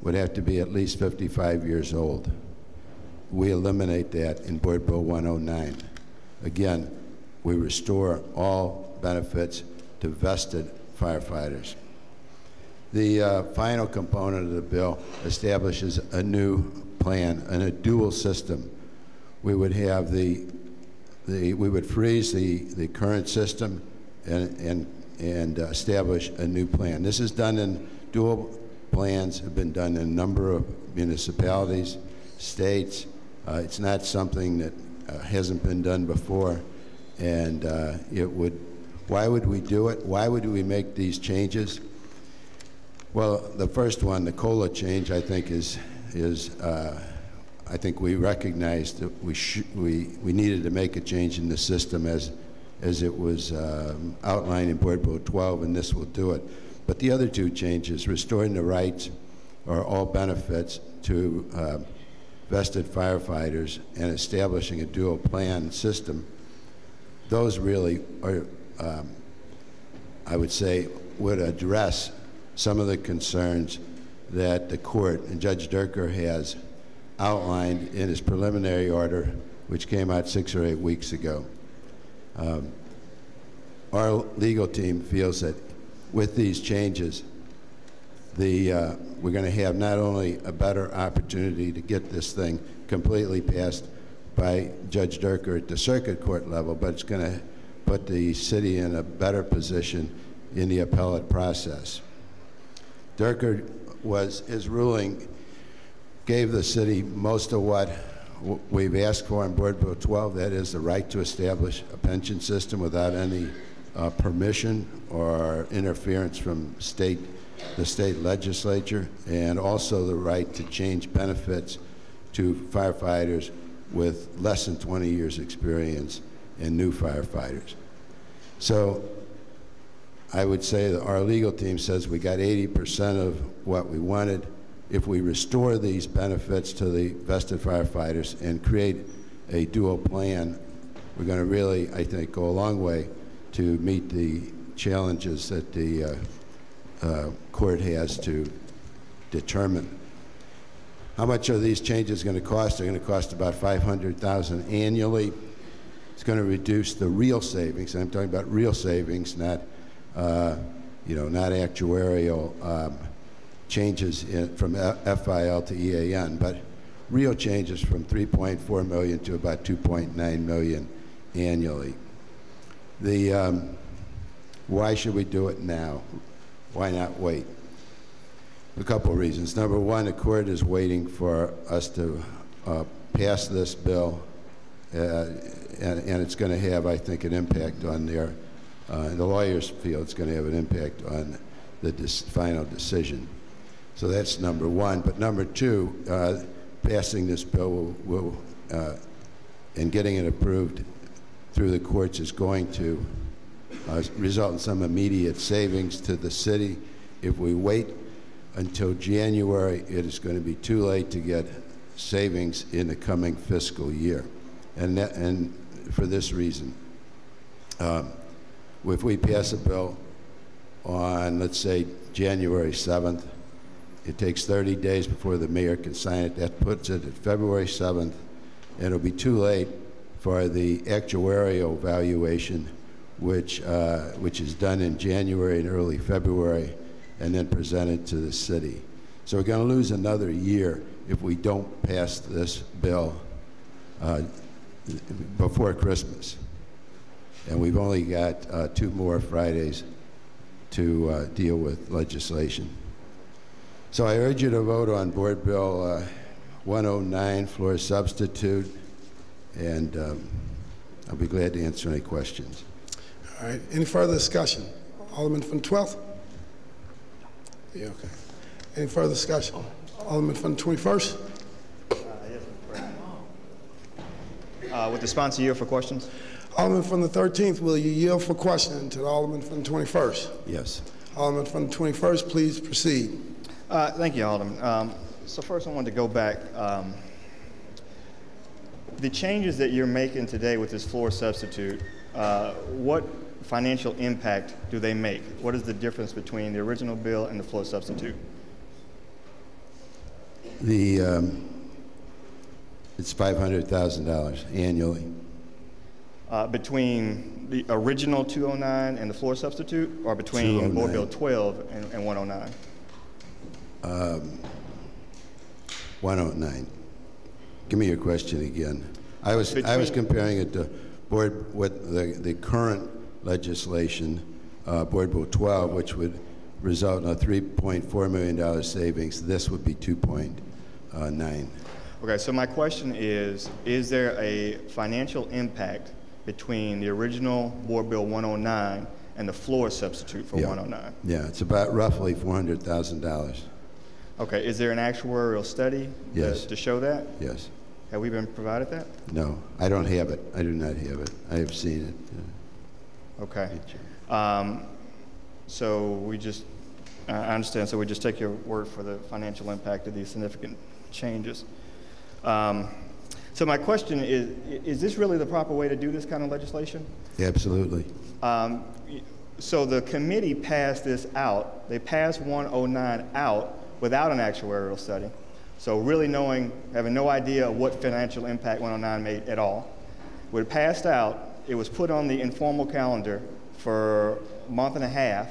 would have to be at least 55 years old. We eliminate that in Board Bill 109. Again, we restore all benefits to vested firefighters. The final component of the bill establishes a new plan and a dual system. We would have we would freeze the current system and establish a new plan. This is done in dual plans, have been done in a number of municipalities, states. It's not something that hasn't been done before, and why would we do it? Why would we make these changes? Well, the first one, the COLA change, I think is I think we recognized that we needed to make a change in the system as it was outlined in Board Bill 12, and this will do it. But the other two changes, restoring the rights or all benefits to vested firefighters and establishing a dual plan system, those really are, I would say, would address some of the concerns that the court and Judge Durker has outlined in his preliminary order, which came out 6 or 8 weeks ago. Our legal team feels that with these changes, we're going to have not only a better opportunity to get this thing completely passed by Judge Durker at the circuit court level, but it's going to put the city in a better position in the appellate process. Durker his ruling gave the city most of what we've asked for in Board Bill 12, that is the right to establish a pension system without any permission or interference from the state legislature, and also the right to change benefits to firefighters with less than 20 years experience and new firefighters. So I would say that our legal team says we got 80% of what we wanted. If we restore these benefits to the vested firefighters and create a dual plan, we're going to really, I think, go a long way to meet the challenges that the court has to determine. How much are these changes going to cost? They're going to cost about $500,000 annually. It's going to reduce the real savings, and I'm talking about real savings, not not actuarial changes from FIL to EAN, but real changes from $3.4 million to about $2.9 million annually. Why should we do it now? Why not wait? A couple of reasons. Number one, the court is waiting for us to pass this bill, and it's going to have, I think, an impact on the lawyers feel it's going to have an impact on the final decision. So that's number one. But number two, passing this bill and getting it approved through the courts is going to result in some immediate savings to the city. If we wait until January, it is going to be too late to get savings in the coming fiscal year. And for this reason, if we pass a bill on, let's say, January 7th, it takes 30 days before the mayor can sign it. That puts it at February 7th, and it'll be too late for the actuarial valuation, which is done in January and early February, and then presented to the city. So we're going to lose another year if we don't pass this bill before Christmas. And we've only got 2 more Fridays to deal with legislation. So I urge you to vote on Board Bill 109, floor substitute, and I'll be glad to answer any questions. All right, any further discussion? Alderman from the 12th? Yeah, okay. Any further discussion? Alderman from the 21st? Would the sponsor yield for questions? Alderman from the 13th, will you yield for question to the Alderman from the 21st? Yes. Alderman from the 21st, please proceed. Thank you, Alderman. So first I wanted to go back. The changes that you're making today with this floor substitute, what financial impact do they make? What is the difference between the original bill and the floor substitute? It's $500,000 annually. Between the original 209 and the floor substitute, or between Board Bill 12 and 109? 109. Give me your question again. I was comparing it to with the current legislation, Board Bill 12, which would result in a $3.4 million savings. This would be 2.9. Okay, so my question is there a financial impact between the original Board Bill 109 and the floor substitute for 109? Yeah, it's about roughly $400,000. Okay, is there an actuarial study to show that? Yes. Have we been provided that? No, I don't have it. I do not have it. I have seen it. Okay. So we just, I understand, so we just take your word for the financial impact of these significant changes. So my question is this really the proper way to do this kind of legislation? Absolutely. So the committee passed this out. They passed 109 out without an actuarial study. So really having no idea of what financial impact 109 made at all. When it passed out, it was put on the informal calendar for a month and a half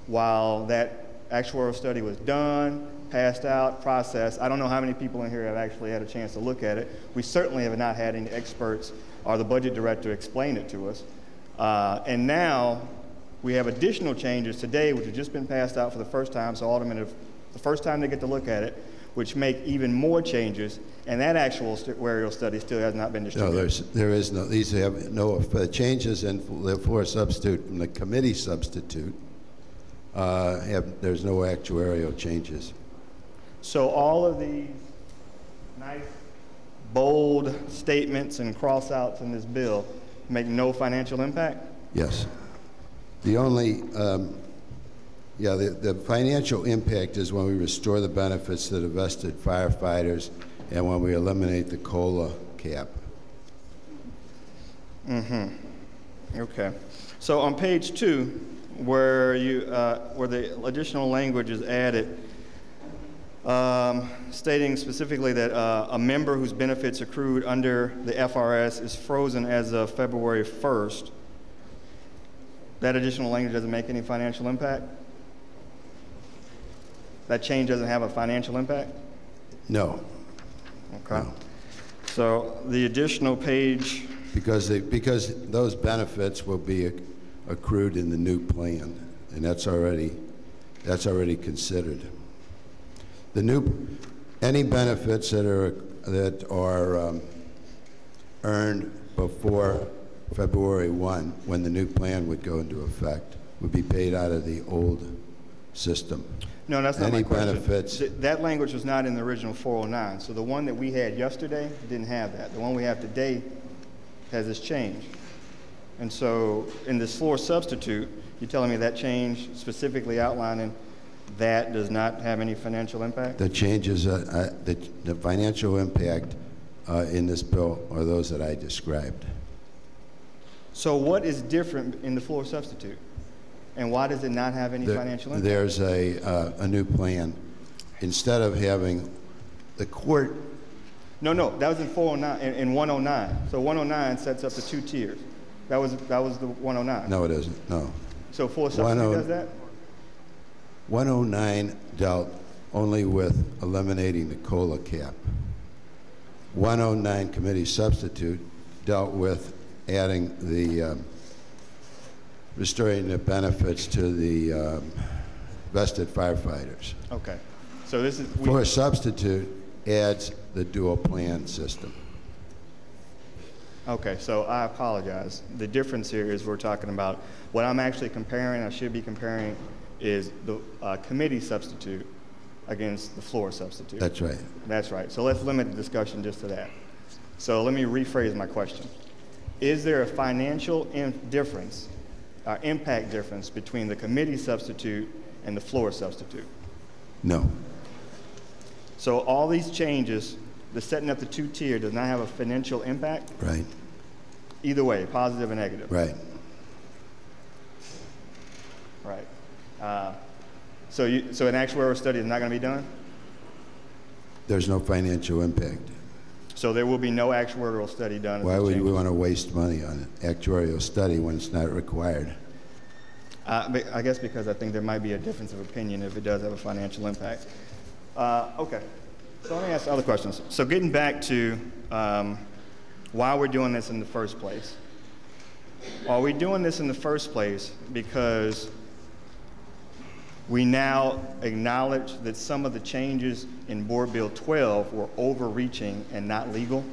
while that actuarial study was done, passed out, processed. I don't know how many people in here have actually had a chance to look at it. We certainly have not had any experts or the budget director explain it to us. And now we have additional changes today, which have just been passed out for the first time, so Aldermen have, the first time they get to look at it, which make even more changes, and that actual actuarial study still has not been distributed. No, there is no, these have no changes in the floor substitute from the committee substitute. There's no actuarial changes. So all of these nice, bold statements and cross-outs in this bill make no financial impact? Yes. The only, the financial impact is when we restore the benefits to the vested firefighters and when we eliminate the COLA cap. Okay. So on page 2, where the additional language is added, stating specifically that a member whose benefits accrued under the FRS is frozen as of February 1st, that additional language doesn't make any financial impact? That change doesn't have a financial impact? No. Okay. No. So the additional page... Because those benefits will be accrued in the new plan, and that's already considered. Any benefits that are earned before February 1, when the new plan would go into effect, would be paid out of the old system. No, that's not my question. Any benefits? That language was not in the original 409. So the one that we had yesterday didn't have that. The one we have today has this change. And so in this floor substitute, you're telling me that change specifically outlining that does not have any financial impact? The changes, the financial impact in this bill are those that I described. So what is different in the floor substitute? And why does it not have any financial impact? There's a new plan. Instead of having the court... No, that was in 409, in 109. So 109 sets up the 2 tiers. That was the 109. No, it isn't, no. So floor substitute does that? 109 dealt only with eliminating the COLA cap. 109 committee substitute dealt with adding the restoring the benefits to the vested firefighters. Okay. So this is... Floor substitute adds the dual plan system. Okay, so I apologize. The difference here is we're talking about what I'm actually comparing, I should be comparing, is the committee substitute against the floor substitute. That's right. That's right. So let's limit the discussion just to that. So let me rephrase my question. Is there a financial difference, impact difference between the committee substitute and the floor substitute? No. So all these changes, the setting up the 2-tier does not have a financial impact? Right. Either way, positive and negative? Right. Right. So an actuarial study is not going to be done? There's no financial impact. So there will be no actuarial study done? Why would we want to waste money on an actuarial study when it's not required? I guess because I think there might be a difference of opinion if it does have a financial impact. Okay. So let me ask other questions. So getting back to why we're doing this in the first place. Are we doing this in the first place because we now acknowledge that some of the changes in Board Bill 12 were overreaching and not legal?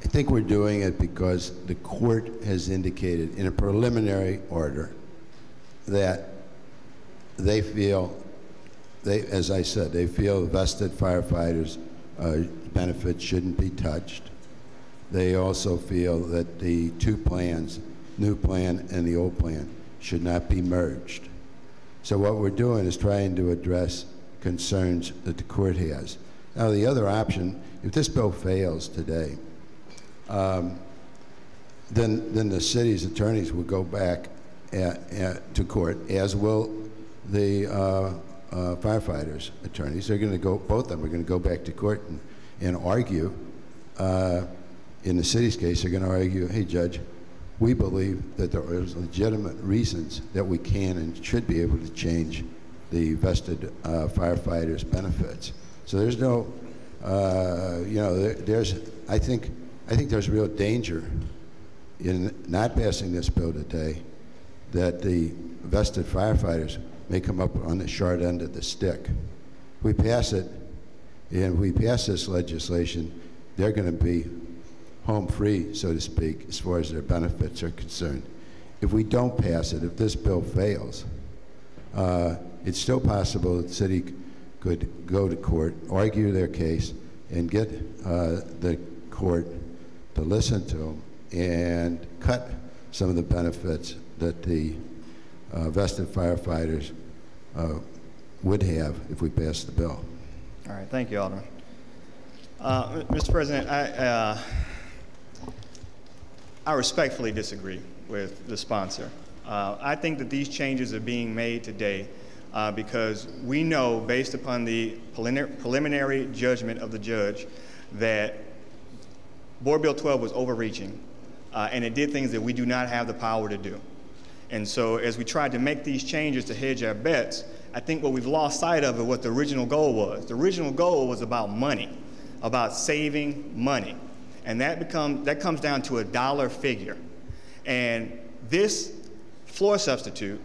I think we're doing it because the court has indicated in a preliminary order that they feel, as I said, they feel vested firefighters benefits shouldn't be touched. They also feel that the two plans, new plan and the old plan, should not be merged. So what we're doing is trying to address concerns that the court has. Now, the other option, if this bill fails today, then the city's attorneys will go back to court, as will the firefighters' attorneys. They're going to go, both of them are going to go back to court and argue. In the city's case, they're going to argue, hey, Judge, we believe that there is legitimate reasons that we can and should be able to change the vested firefighters' benefits. So there's no, I think there's real danger in not passing this bill today, that the vested firefighters may come up on the short end of the stick. If we pass it, and we pass this legislation, they're going to be home free, so to speak, as far as their benefits are concerned. If we don't pass it, if this bill fails, it's still possible that the city could go to court, argue their case, and get the court to listen to them and cut some of the benefits that the vested firefighters would have if we passed the bill. All right, thank you, Alderman. Mr. President, I respectfully disagree with the sponsor. I think that these changes are being made today because we know, based upon the preliminary judgment of the judge, that Board Bill 12 was overreaching, and it did things that we do not have the power to do. And so as we tried to make these changes to hedge our bets, I think what we've lost sight of is what the original goal was. The original goal was about money, about saving money. And that comes down to a dollar figure. And this floor substitute,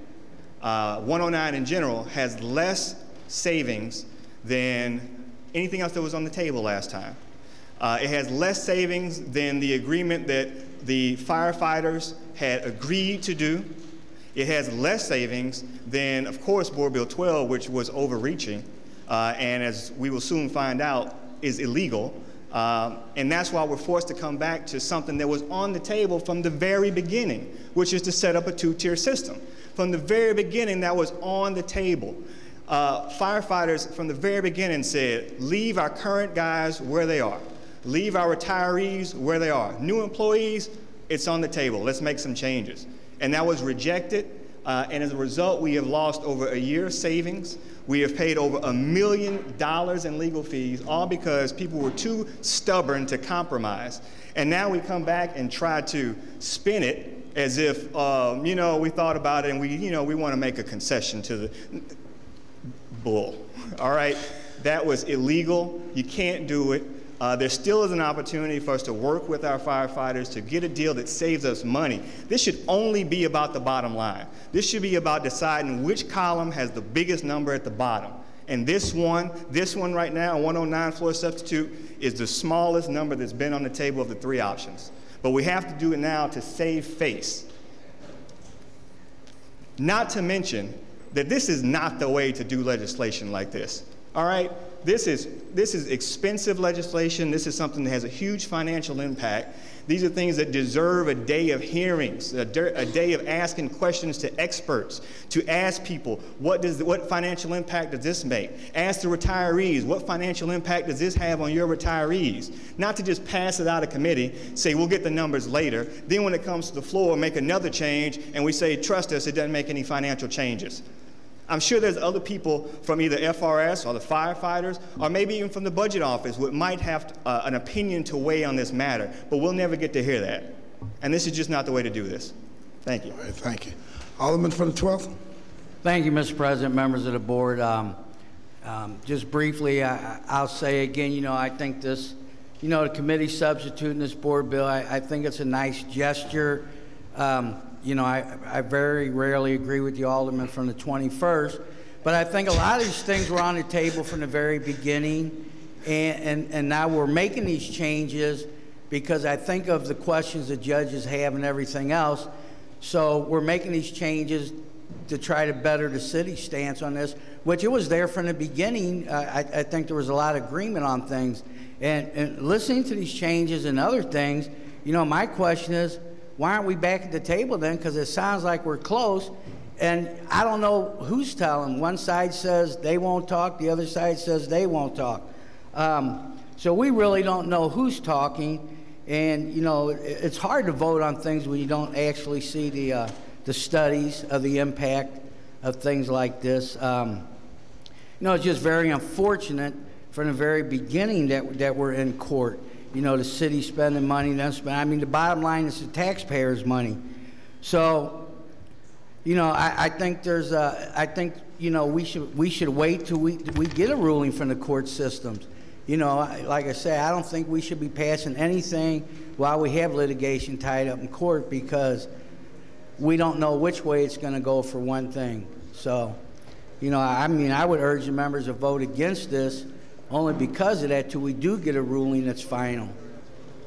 109 in general, has less savings than anything else that was on the table last time. It has less savings than the agreement that the firefighters had agreed to do. It has less savings than, of course, Board Bill 12, which was overreaching, and as we will soon find out, is illegal. And that's why we're forced to come back to something that was on the table from the very beginning, which is to set up a two-tier system. From the very beginning, that was on the table. Firefighters from the very beginning said, leave our current guys where they are. Leave our retirees where they are. New employees, it's on the table. Let's make some changes. And that was rejected. And as a result, we have lost over a year's savings. We have paid over $1 million in legal fees, all because people were too stubborn to compromise. And now we come back and try to spin it as if, we thought about it and we want to make a concession to the bull. All right? That was illegal. You can't do it. There still is an opportunity for us to work with our firefighters to get a deal that saves us money. This should only be about the bottom line. This should be about deciding which column has the biggest number at the bottom. And this one right now, 109 floor substitute, is the smallest number that's been on the table of the three options. But we have to do it now to save face. Not to mention that this is not the way to do legislation like this. All right? This is expensive legislation. This is something that has a huge financial impact. These are things that deserve a day of hearings, a day of asking questions to experts, to ask people, what financial impact does this make? Ask the retirees, what financial impact does this have on your retirees? Not to just pass it out of committee, say we'll get the numbers later. Then when it comes to the floor, make another change, and we say, trust us, it doesn't make any financial changes. I'm sure there's other people from either FRS or the firefighters, or maybe even from the budget office, who might have an opinion to weigh on this matter, but we'll never get to hear that. And this is just not the way to do this. Thank you. All right, thank you. Alderman from the 12th. Thank you, Mr. President, members of the board. Just briefly, I'll say again, I think this, the committee substituting this board bill, I think it's a nice gesture. I very rarely agree with the alderman from the 21st, but I think a lot of these things were on the table from the very beginning, and now we're making these changes because I think of the questions the judges have and everything else. So we're making these changes to try to better the city's stance on this, which it was there from the beginning. I think there was a lot of agreement on things. And listening to these changes and other things, you know, my question is, why aren't we back at the table then? Because it sounds like we're close, and I don't know who's telling. One side says they won't talk, the other side says they won't talk. So we really don't know who's talking, and you know, it's hard to vote on things when you don't actually see the studies of the impact of things like this. You know, it's just very unfortunate from the very beginning that we're in court. You know, the city spending money, them spending. I mean, the bottom line is the taxpayers' money. So, you know, I think there's I think, you know, we should wait till we get a ruling from the court systems. You know, like I say, I don't think we should be passing anything while we have litigation tied up in court, because we don't know which way it's going to go for one thing. So, you know, I mean, I would urge the members to vote against this only because of that till we do get a ruling that's final.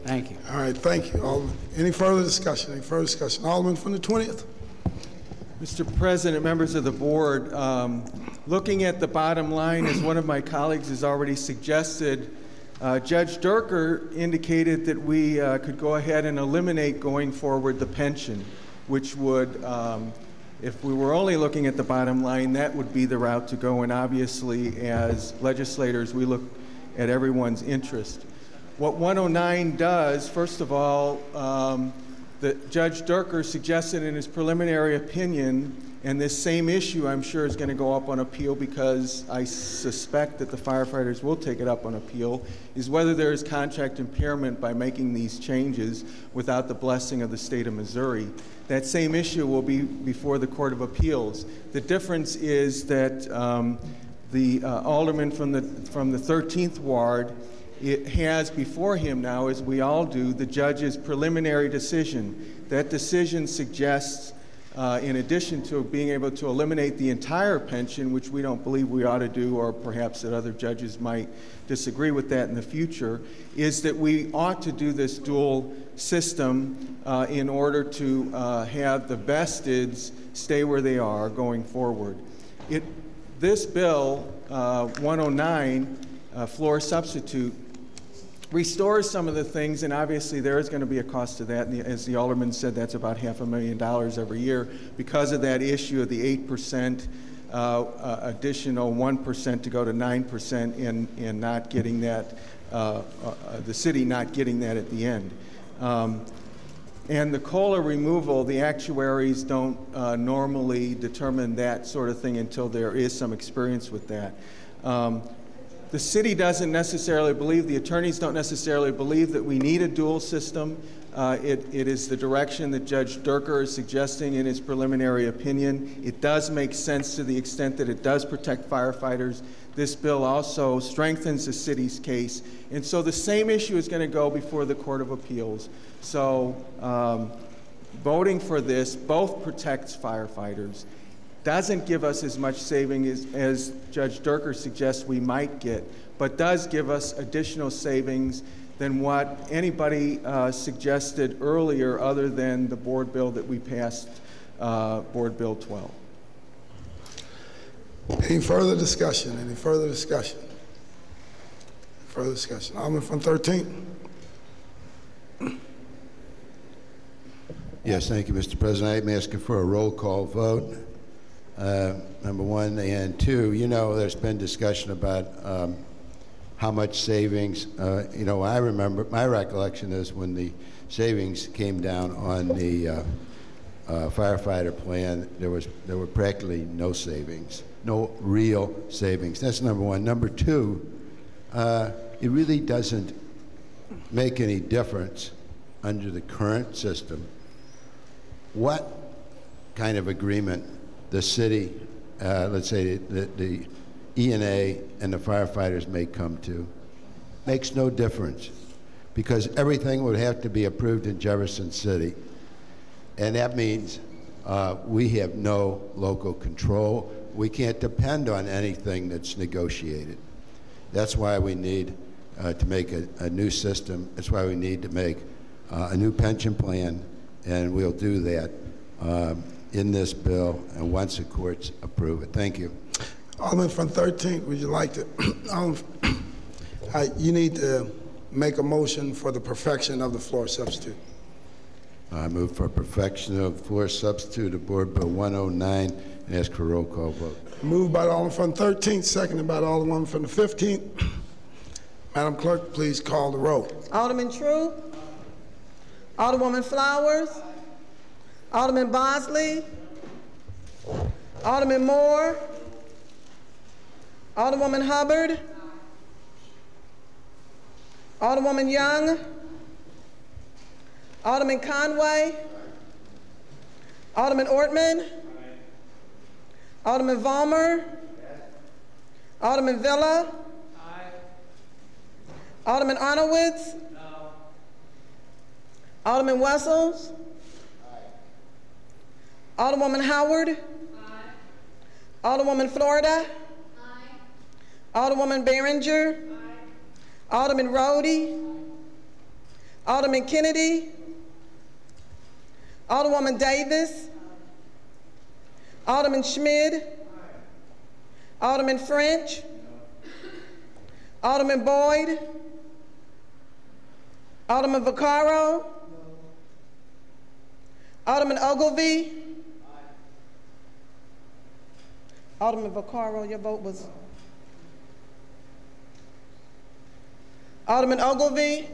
Thank you. All right, thank you, Alderman. Any further discussion? Any further discussion? Alderman from the 20th. Mr. President, members of the board, looking at the bottom line, as one of my colleagues has already suggested, Judge Durker indicated that we could go ahead and eliminate going forward the pension, which would, if we were only looking at the bottom line, that would be the route to go. And obviously, as legislators, we look at everyone's interest. What 109 does, first of all, that Judge Durker suggested in his preliminary opinion, and this same issue I'm sure is going to go up on appeal because I suspect that the firefighters will take it up on appeal, is whether there is contract impairment by making these changes without the blessing of the state of Missouri. That same issue will be before the Court of Appeals. The difference is that the alderman from the 13th Ward, it has before him now, as we all do, the judge's preliminary decision. That decision suggests, in addition to being able to eliminate the entire pension, which we don't believe we ought to do, or perhaps that other judges might disagree with that in the future, is that we ought to do this dual system in order to have the vesteds stay where they are going forward. This bill, 109, floor substitute, restores some of the things, and obviously there is going to be a cost to that. And as the alderman said, that's about $500,000 every year because of that issue of the 8% additional 1% to go to 9% in not getting that, the city not getting that at the end. And the COLA removal, the actuaries don't normally determine that sort of thing until there is some experience with that. The city doesn't necessarily believe, the attorneys don't necessarily believe that we need a dual system. It is the direction that Judge Durker is suggesting in his preliminary opinion. It does make sense to the extent that it does protect firefighters. This bill also strengthens the city's case. And so the same issue is going to go before the Court of Appeals. So voting for this both protects firefighters, doesn't give us as much saving as Judge Durker suggests we might get, but does give us additional savings than what anybody suggested earlier other than the board bill that we passed, Board Bill 12. Any further discussion? Any further discussion? Further discussion. Alderman from 13. Yes, thank you, Mr. President. I'm asking for a roll call vote. Number one, and two, you know, there's been discussion about how much savings, you know, I remember, my recollection is when the savings came down on the firefighter plan, there were practically no savings, no real savings. That's number one. Number two, it really doesn't make any difference under the current system what kind of agreement the city, let's say the E&A and the firefighters may come to. Makes no difference because everything would have to be approved in Jefferson City. And that means we have no local control. We can't depend on anything that's negotiated. That's why we need to make a new system. That's why we need to make a new pension plan, and we'll do that in this bill, and once the courts approve it. Thank you. Alderman from 13th, would you like to? You need to make a motion for the perfection of the floor substitute. I move for perfection of floor substitute of Board Bill 109 and ask for a roll call vote. Moved by the Alderman from the 13th, seconded by the Alderman from the 15th. Madam Clerk, please call the roll. Alderman True, Alderwoman Flowers, Alderman Bosley, Alderman Moore, Alderwoman Hubbard, Alderwoman Young, Alderman Conway, Alderman Ortman, Alderman Vollmer, Alderman Villa, Alderman Arnowitz, Alderman Wessels, Alderwoman Howard, Alderwoman Florida, Alderwoman Behringer, Alderman Rhodey, Alderman Kennedy, Alderwoman Davis, Alderman Schmid, Alderman French, Alderman Boyd, Alderman Vaccaro, Alderman Ogilvie, Alderman Vaccaro, your vote was? Alderman Ogilvie,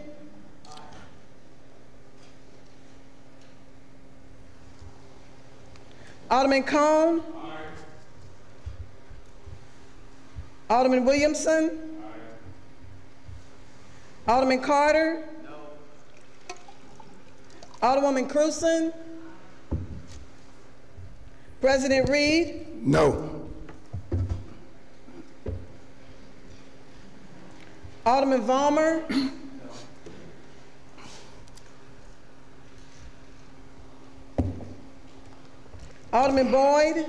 Alderman Cone, Alderman Williamson, Alderman Carter, Alderwoman Cruzen, President Reed, No. Alderman Vollmer, Alderman Boyd,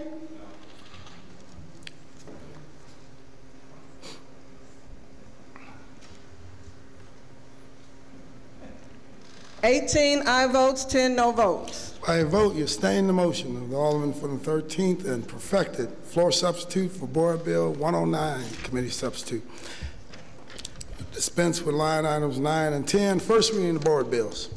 (18) aye votes, 10 no votes. By a vote, you sustain the motion of the Alderman from the 13th and perfected floor substitute for Board Bill 109, committee substitute. Dispense with line items 9 and 10. First reading of the board bills.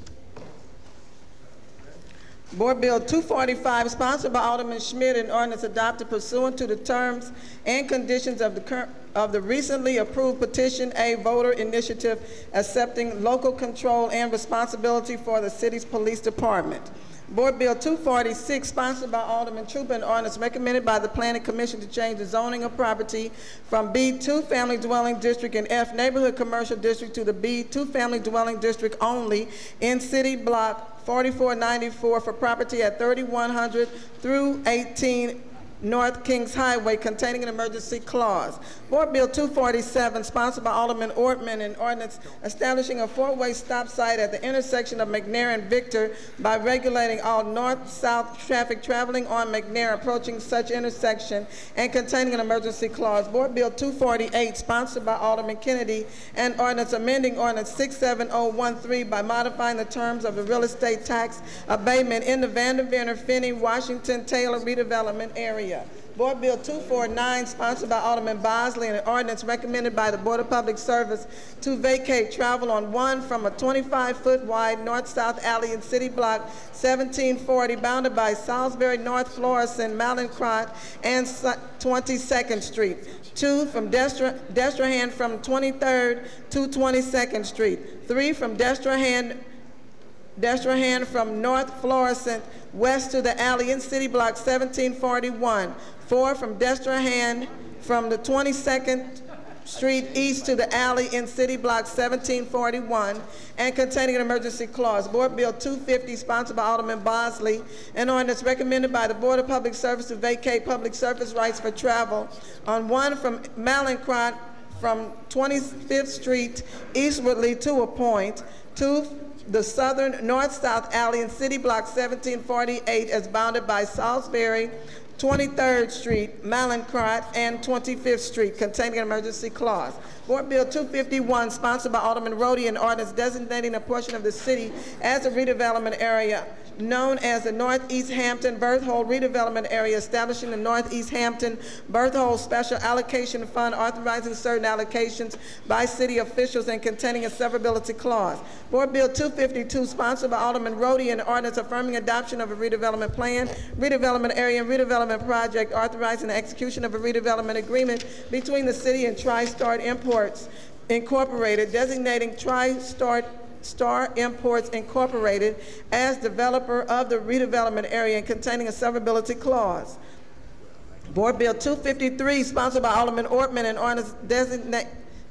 Board Bill 245, sponsored by Alderman Schmidt, an ordinance adopted pursuant to the terms and conditions of the recently approved Petition A voter initiative accepting local control and responsibility for the city's police department. Board Bill 246, sponsored by Alderman Trooper, an ordinance recommended by the Planning Commission to change the zoning of property from B2 Family Dwelling District and F Neighborhood Commercial District to the B2 Family Dwelling District only in City Block 4494 for property at 3100 through 18 North Kings Highway containing an emergency clause. Board Bill 247, sponsored by Alderman Ortman, an ordinance establishing a four-way stop site at the intersection of McNair and Victor by regulating all north-south traffic traveling on McNair approaching such intersection and containing an emergency clause. Board Bill 248, sponsored by Alderman Kennedy, an ordinance amending Ordinance 67013 by modifying the terms of the real estate tax abatement in the Vanderveer, Finney, Washington, Taylor redevelopment area. Board Bill 249, sponsored by Alderman Bosley, and an ordinance recommended by the Board of Public Service to vacate travel on one from a 25-foot wide north-south alley in City Block 1740, bounded by Salisbury, North Florissant, Malincrot, and 22nd Street. 2 from Destrehan from 23rd to 22nd Street. 3 from Destrehan from North Florissant west to the alley in City Block 1741. 4 from Destrehan from the 22nd Street east to the alley in City Block 1741 and containing an emergency clause. Board Bill 250, sponsored by Alderman Bosley, an ordinance recommended by the Board of Public Service to vacate public service rights for travel on one from Malincrot from 25th Street eastwardly to a point. 2 the southern north-south alley in City Block 1748 as bounded by Salisbury, 23rd Street, Malincrot, and 25th Street, containing an emergency clause. Board Bill 251, sponsored by Alderman Rhodey, an ordinance designating a portion of the city as a redevelopment area known as the Northeast Hampton Berthold Redevelopment Area, establishing the Northeast Hampton Berthold Special Allocation Fund, authorizing certain allocations by city officials, and containing a severability clause. Board Bill 252, sponsored by Alderman Rhodey, an ordinance affirming adoption of a redevelopment plan, redevelopment area, and redevelopment project, authorizing the execution of a redevelopment agreement between the city and TriStar Imports Incorporated, designating TriStar Imports Incorporated as developer of the redevelopment area and containing a severability clause. Board Bill 253, sponsored by Alderman Ortman,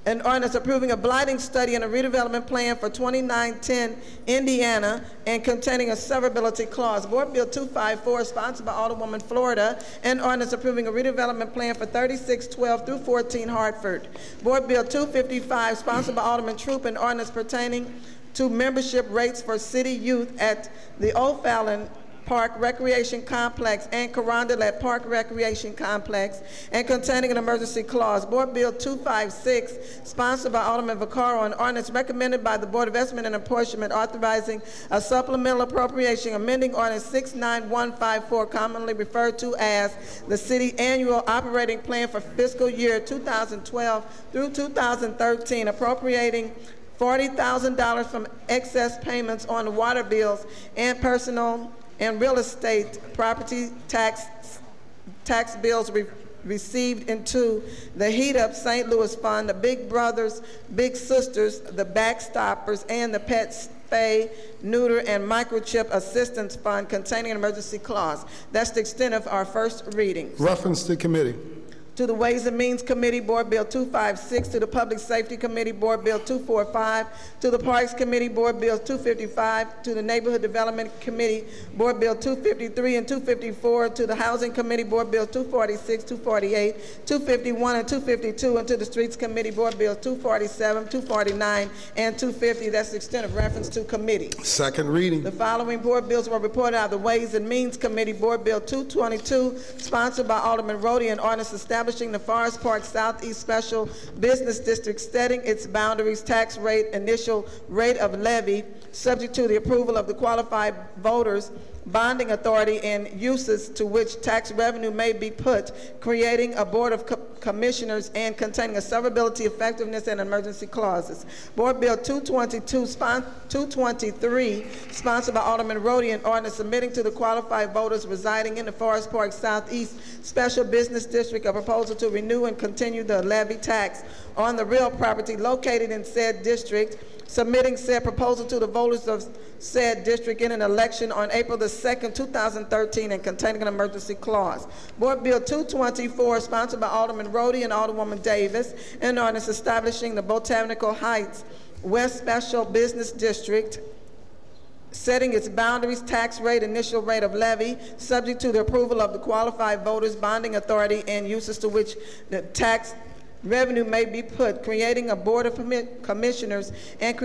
an ordinance approving a blighting study and a redevelopment plan for 2910 Indiana and containing a severability clause. Board Bill 254, sponsored by Alderwoman Florida, an ordinance approving a redevelopment plan for 3612 through 14 Hartford. Board Bill 255, sponsored by Alderman Troop, an ordinance pertaining to membership rates for city youth at the O'Fallon Park Recreation Complex and Carondelet Park Recreation Complex, and containing an emergency clause. Board Bill 256, sponsored by Alderman Vaccaro, an ordinance recommended by the Board of Estimate and Apportionment, authorizing a supplemental appropriation, amending Ordinance 69154, commonly referred to as the City Annual Operating Plan for fiscal year 2012 through 2013, appropriating $40,000 from excess payments on water bills and personal and real estate property tax bills received into the Heat Up St. Louis Fund, the Big Brothers, Big Sisters, the Backstoppers, and the Pet Spay, Neuter, and Microchip Assistance Fund, containing an emergency clause. That's the extent of our first reading. Reference to committee. To the Ways and Means Committee, Board Bill 256. To the Public Safety Committee, Board Bill 245. To the Parks Committee, Board Bill 255. To the Neighborhood Development Committee, Board Bill 253 and 254. To the Housing Committee, Board Bill 246, 248, 251, and 252. And to the Streets Committee, Board Bill 247, 249, and 250. That's the extent of reference to committee. Second reading. The following board bills were reported out of the Ways and Means Committee. Board Bill 222, sponsored by Alderman Rhodey, an ordinance establishing the Forest Park Southeast Special Business District, setting its boundaries, tax rate, initial rate of levy, subject to the approval of the qualified voters, bonding authority, and uses to which tax revenue may be put, creating a board of commissioners, and containing a severability, effectiveness, and emergency clauses. Board Bill 223, sponsored by Alderman Rhodey, an ordinance submitting to the qualified voters residing in the Forest Park Southeast Special Business District a proposal to renew and continue the levy tax on the real property located in said district, submitting said proposal to the voters of said district in an election on April the 2nd, 2013, and containing an emergency clause. Board Bill 224, sponsored by Alderman Rhodey and Alderwoman Davis, an ordinance establishing the Botanical Heights West Special Business District, setting its boundaries, tax rate, initial rate of levy, subject to the approval of the qualified voters, bonding authority, and uses to which the tax revenue may be put, creating a board of commissioners, and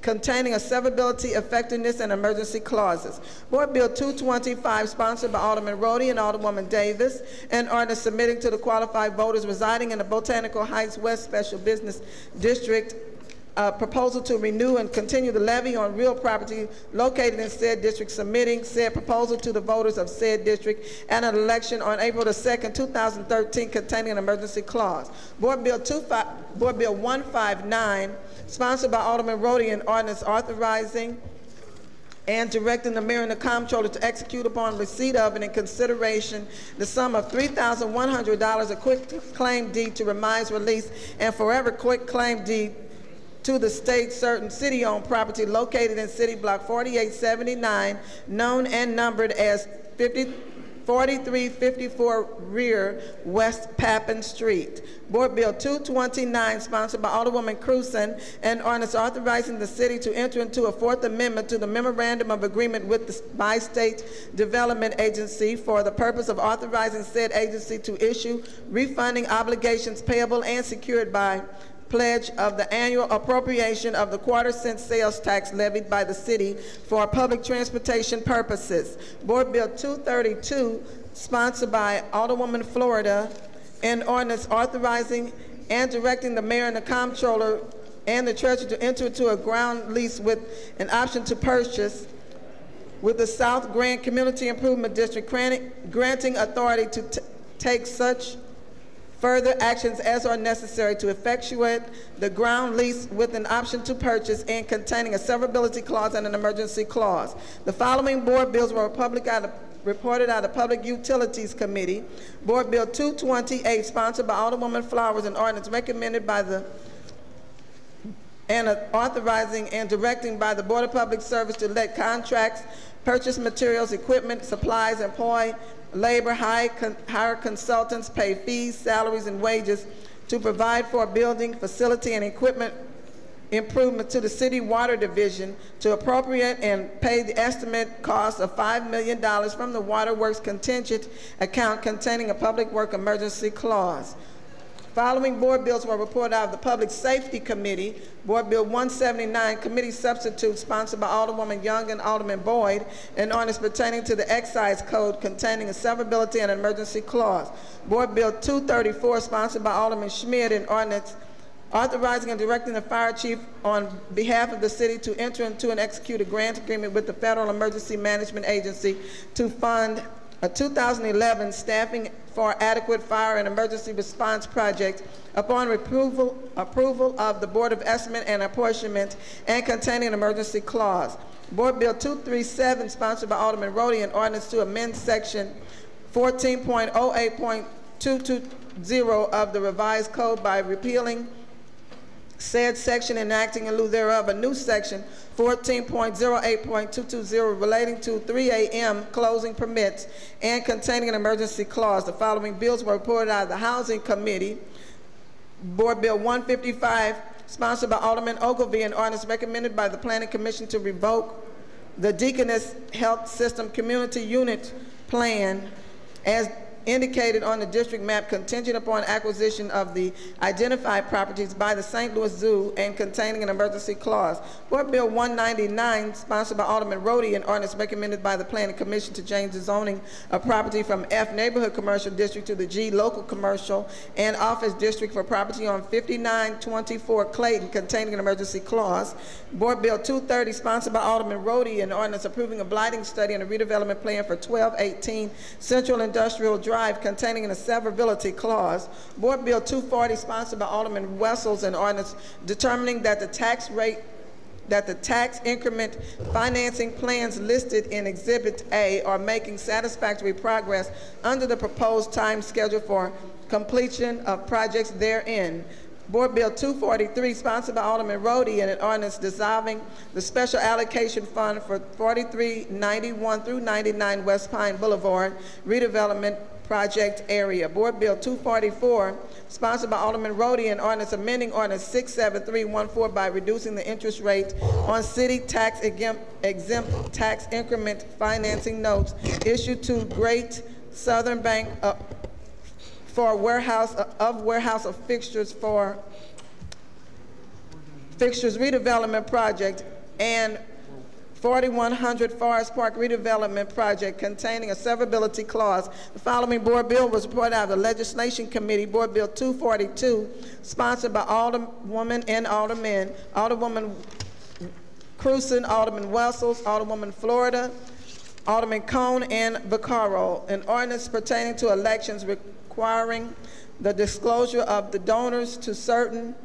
containing a severability, effectiveness, and emergency clauses. Board Bill 225, sponsored by Alderman Rhodey and Alderwoman Davis, an ordinance submitting to the qualified voters residing in the Botanical Heights West Special Business District a proposal to renew and continue the levy on real property located in said district, submitting said proposal to the voters of said district at an election on April the 2nd, 2013, containing an emergency clause. Board Bill 159, sponsored by Alderman Rhodey, an ordinance authorizing and directing the mayor and the comptroller to execute upon receipt of and in consideration the sum of $3,100, a quick claim deed to Remise Release and forever quick claim deed to the state certain city-owned property located in City Block 4879, known and numbered as 4354 Rear West Papin Street. Board Bill 229, sponsored by Alderwoman Cruzen, an ordinance authorizing the city to enter into a Fourth Amendment to the Memorandum of Agreement with the Bi-State Development Agency for the purpose of authorizing said agency to issue refunding obligations payable and secured by pledge of the annual appropriation of the quarter-cent sales tax levied by the city for public transportation purposes. Board Bill 232, sponsored by Alderwoman Florida, an ordinance authorizing and directing the mayor and the comptroller and the treasurer to enter into a ground lease with an option to purchase with the South Grand Community Improvement District, granting authority to take such further actions as are necessary to effectuate the ground lease with an option to purchase and containing a severability clause and an emergency clause. The following board bills were reported out of Public Utilities Committee. Board Bill 228, sponsored by Alderwoman Flowers, an ordinance recommended by the and authorizing and directing by the Board of Public Service to let contracts, purchase materials, equipment, supplies, employ labor, hire consultants, pay fees, salaries, and wages to provide for building, facility, and equipment improvement to the City Water Division, to appropriate and pay the estimate cost of $5 million from the Waterworks contingent account containing a public work emergency clause. Following board bills were reported out of the Public Safety Committee. Board Bill 179, Committee Substitute, sponsored by Alderwoman Young and Alderman Boyd, an ordinance pertaining to the Excise Code containing a severability and emergency clause. Board Bill 234, sponsored by Alderman Schmidt, an ordinance authorizing and directing the fire chief on behalf of the city to enter into and execute a grant agreement with the Federal Emergency Management Agency to fund a 2011 Staffing for Adequate Fire and Emergency Response Project upon approval of the Board of Estimate and Apportionment and containing an emergency clause. Board Bill 237, sponsored by Alderman Rhodey, an ordinance to amend Section 14.08.220 of the revised code by repealing said section and enacting in lieu thereof a new section 14.08.220 relating to 3 a.m. closing permits and containing an emergency clause. The following bills were reported out of the Housing Committee. Board Bill 155, sponsored by Alderman Ogilvie, an ordinance recommended by the Planning Commission to revoke the Deaconess Health System Community Unit Plan as indicated on the district map, contingent upon acquisition of the identified properties by the St. Louis Zoo and containing an emergency clause. Board Bill 199, sponsored by Alderman Rhodey, an ordinance recommended by the Planning Commission to change the zoning of property from F Neighborhood Commercial District to the G Local Commercial and Office District for property on 5924 Clayton, containing an emergency clause. Board Bill 230, sponsored by Alderman Rhodey, an ordinance approving a blighting study and a redevelopment plan for 1218 Central Industrial Drive, containing a severability clause. Board Bill 240, sponsored by Alderman Wessels, an ordinance determining that the tax increment financing plans listed in Exhibit A are making satisfactory progress under the proposed time schedule for completion of projects therein. Board Bill 243, sponsored by Alderman Rhodey, and an ordinance dissolving the special allocation fund for 4391 through 99 West Pine Boulevard redevelopment project area. Board Bill 244, sponsored by Alderman Rhodey, and ordinance amending ordinance 67314 by reducing the interest rate on city tax exempt tax increment financing notes issued to Great Southern Bank for warehouse of fixtures for fixtures redevelopment project and 4100 Forest Park redevelopment project containing a severability clause. The following board bill was reported out of the Legislation Committee. Board Bill 242, sponsored by Alderwoman and Aldermen, Alderwoman Cruzen, Alderman Wessels, Alderwoman Florida, Alderman Cone, and Vaccaro, an ordinance pertaining to elections requiring the disclosure of the donors to certain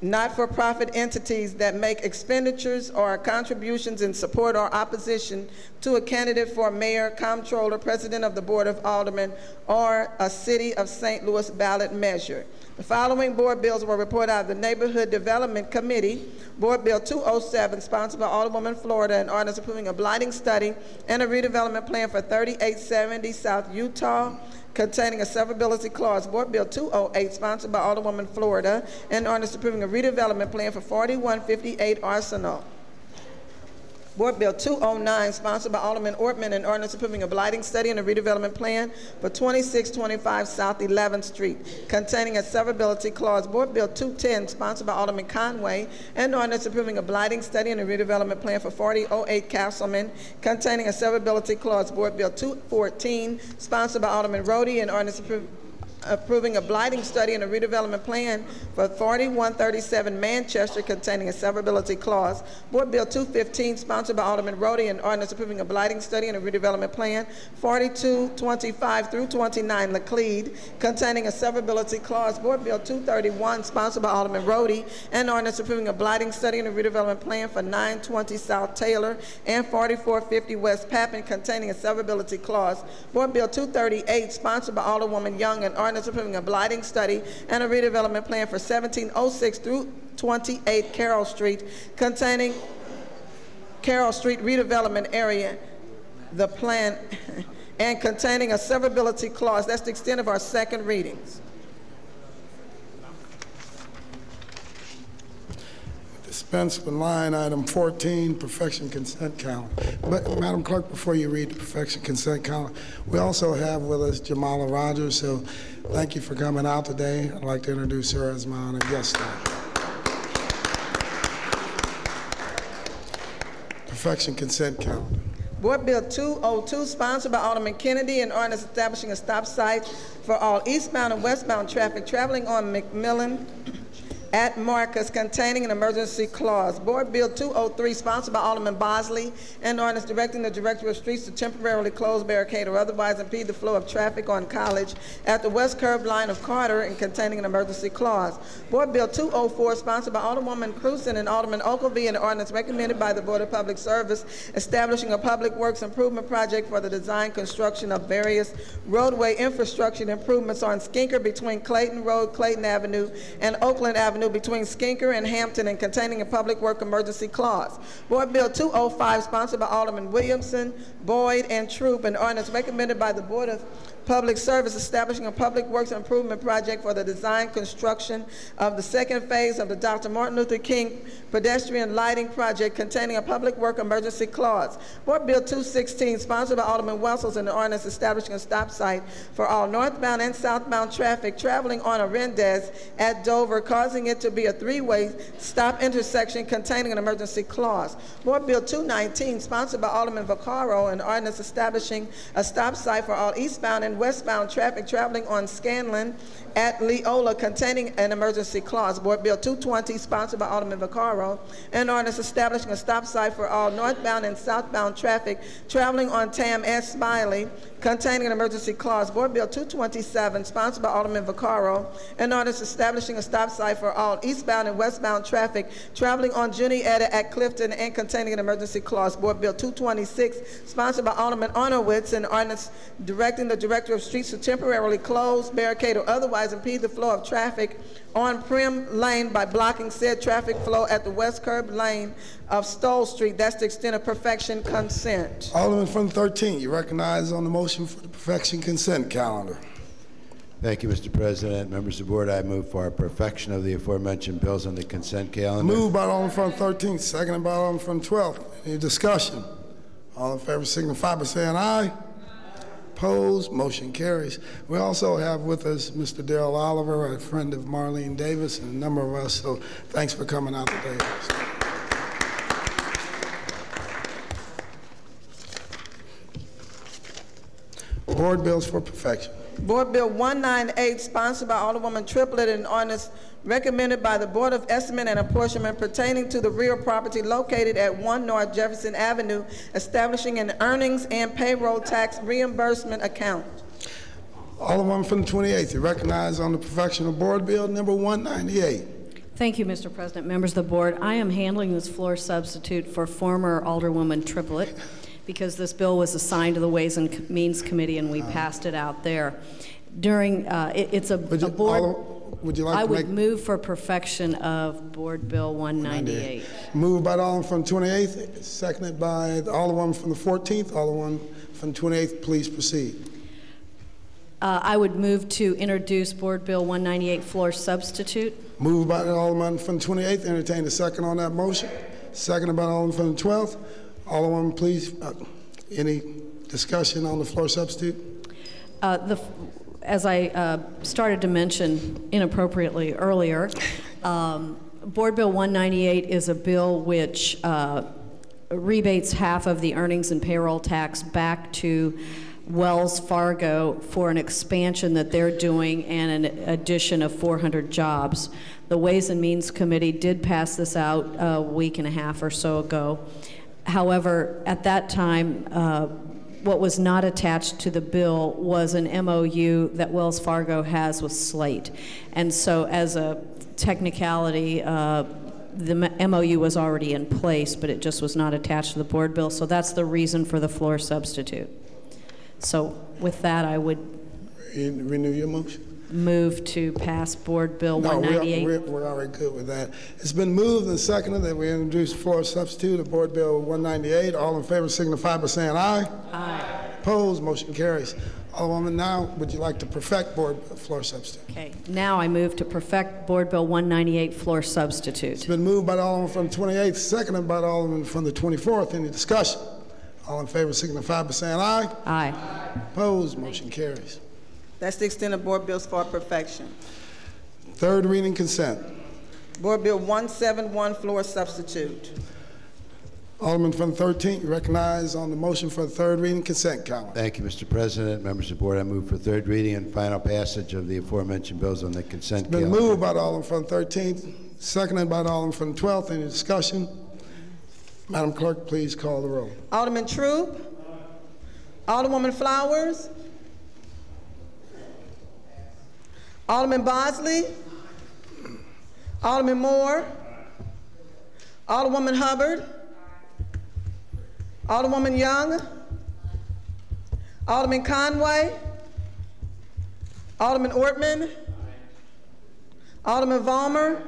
not-for-profit entities that make expenditures or contributions in support or opposition to a candidate for mayor, comptroller, president of the Board of Aldermen, or a City of St. Louis ballot measure. The following board bills were reported out of the Neighborhood Development Committee. Board Bill 207, sponsored by Alderwoman Florida, an ordinance approving a blighting study and a redevelopment plan for 3870 South Utah, containing a severability clause. Board Bill 208, sponsored by Alderwoman Florida, an ordinance approving a redevelopment plan for 4158 Arsenal. Board Bill 209, sponsored by Alderman Ortman, an ordinance approving a blighting study and a redevelopment plan for 2625 South 11th Street, containing a severability clause. Board Bill 210, sponsored by Alderman Conway, an ordinance approving a blighting study and a redevelopment plan for 4008 Castleman, containing a severability clause. Board Bill 214, sponsored by Alderman Rhodey, an ordinance approving a blighting study and a redevelopment plan for 4137 Manchester, containing a severability clause. Board Bill 215, sponsored by Alderman Rhodey, an ordinance approving a blighting study and a redevelopment plan 4225 through 29 Laclede, containing a severability clause. Board Bill 231, sponsored by Alderman Rhodey, an ordinance approving a blighting study and a redevelopment plan for 920 South Taylor and 4450 West Pappan, containing a severability clause. Board Bill 238, sponsored by Alderwoman Young, an ordinance approving a blighting study and a redevelopment plan for 1706 through 28 Carroll Street, containing Carroll Street redevelopment area, the plan, and containing a severability clause. That's the extent of our second readings. Dispense with line item 14, perfection consent calendar. But Madam Clerk, before you read the perfection consent calendar, we also have with us Jamala Rogers, so thank you for coming out today. I'd like to introduce her as my honored guest today. Perfection consent calendar. Board Bill 202, sponsored by Alderman Kennedy, an ordinance establishing a stop site for all eastbound and westbound traffic traveling on McMillan at Marcus, containing an emergency clause. Board Bill 203, sponsored by Alderman Bosley, an ordinance directing the Director of Streets to temporarily close, barricade, or otherwise impede the flow of traffic on College at the west curb line of Carter and containing an emergency clause. Board Bill 204, sponsored by Alderwoman Cruzen and Alderman Oglevie, an ordinance recommended by the Board of Public Service establishing a public works improvement project for the design construction of various roadway infrastructure improvements on Skinker between Clayton Road, Clayton Avenue, and Oakland Avenue between Skinker and Hampton, and containing a public work emergency clause. Board Bill 205, sponsored by Alderman Williamson, Boyd, and Troop, an ordinance recommended by the Board of Public Service establishing a public works improvement project for the design construction of the second phase of the Dr. Martin Luther King pedestrian lighting project, containing a public work emergency clause. Board Bill 216, sponsored by Alderman Wessels, and an ordinance establishing a stop site for all northbound and southbound traffic traveling on Arendez at Dover, causing it to be a three-way stop intersection, containing an emergency clause. Board Bill 219, sponsored by Alderman Vaccaro, an ordinance establishing a stop site for all eastbound and westbound traffic traveling on Scanlon at Leola, containing an emergency clause. Board Bill 220, sponsored by Alderman Vaccaro, an ordinance establishing a stop site for all northbound and southbound traffic traveling on Tam S. Smiley, containing an emergency clause. Board Bill 227, sponsored by Alderman Vaccaro, an ordinance establishing a stop site for all eastbound and westbound traffic traveling on Juniata at Clifton and containing an emergency clause. Board Bill 226, sponsored by Alderman Honorwitz, an ordinance directing the Director of Streets to temporarily close, barricade, or otherwise impede the flow of traffic on Prim Lane by blocking said traffic flow at the west curb lane of Stoll Street. That's the extent of perfection consent. Alderman from 13, you recognize on the motion for the perfection consent calendar. Thank you, Mr. President. Members of the board, I move for perfection of the aforementioned bills on the consent calendar. Moved by Alderman from 13, seconded by Alderman from 12. Any discussion? All in favor signify by saying aye. Opposed, motion carries. We also have with us Mr. Darrell Oliver, a friend of Marlene Davis and a number of us, so thanks for coming out today. Board bills for perfection. Board Bill 198, sponsored by Alderwoman Triplett, an ordinance recommended by the Board of Estimate and Apportionment pertaining to the real property located at 1 North Jefferson Avenue, establishing an earnings and payroll tax reimbursement account. Alderman from the 28th, you recognize on the perfection of Board Bill number 198. Thank you, Mr. President. Members of the board, I am handling this floor substitute for former Alderwoman Triplett, because this bill was assigned to the Ways and Means Committee and we passed it out there. During, it's a board, would you like I to would move for perfection of Board Bill 198. Moved by the Alderman from the 28th, seconded by the Alderman from the 14th. Alderman from the 28th, please proceed. I would move to introduce Board Bill 198 floor substitute. Moved by the Alderman from the 28th, entertain a second on that motion. Seconded by the Alderman from the 12th. Alderwoman, please, any discussion on the floor substitute? As I started to mention inappropriately earlier, Board Bill 198 is a bill which rebates half of the earnings and payroll tax back to Wells Fargo for an expansion that they're doing and an addition of 400 jobs. The Ways and Means Committee did pass this out a week and a half or so ago. However, at that time, what was not attached to the bill was an MOU that Wells Fargo has with Slate. And so as a technicality, the MOU was already in place, but it just was not attached to the board bill. So that's the reason for the floor substitute. So with that, I would renew your motion. Move to pass Board Bill 198. We're already good with that. It's been moved and seconded that we introduce floor substitute of Board Bill 198. All in favor signify by saying aye. Aye. Opposed, motion carries. Alderwoman, now would you like to perfect floor substitute? Okay, now I move to perfect Board Bill 198 floor substitute. It's been moved by the Alderman from the 28th, seconded by the Alderman from the 24th. Any discussion? All in favor signify by saying aye. Aye. Opposed, motion carries. That's the extent of board bills for perfection. Third reading consent. Board Bill 171 floor substitute. Alderman from the 13th, you recognize on the motion for the third reading consent calendar. Thank you, Mr. President. Members of the board, I move for third reading and final passage of the aforementioned bills on the consent calendar. It's been moved by the Alderman from the 13th, seconded by the Alderman from the 12th. Any discussion? Madam Clerk, please call the roll. Alderman Troop. Alderwoman Flowers. Alderman Bosley. Alderman Moore. Alderwoman Hubbard. Alderwoman Young. Alderman Conway. Alderman Ortman. Alderman Vollmer.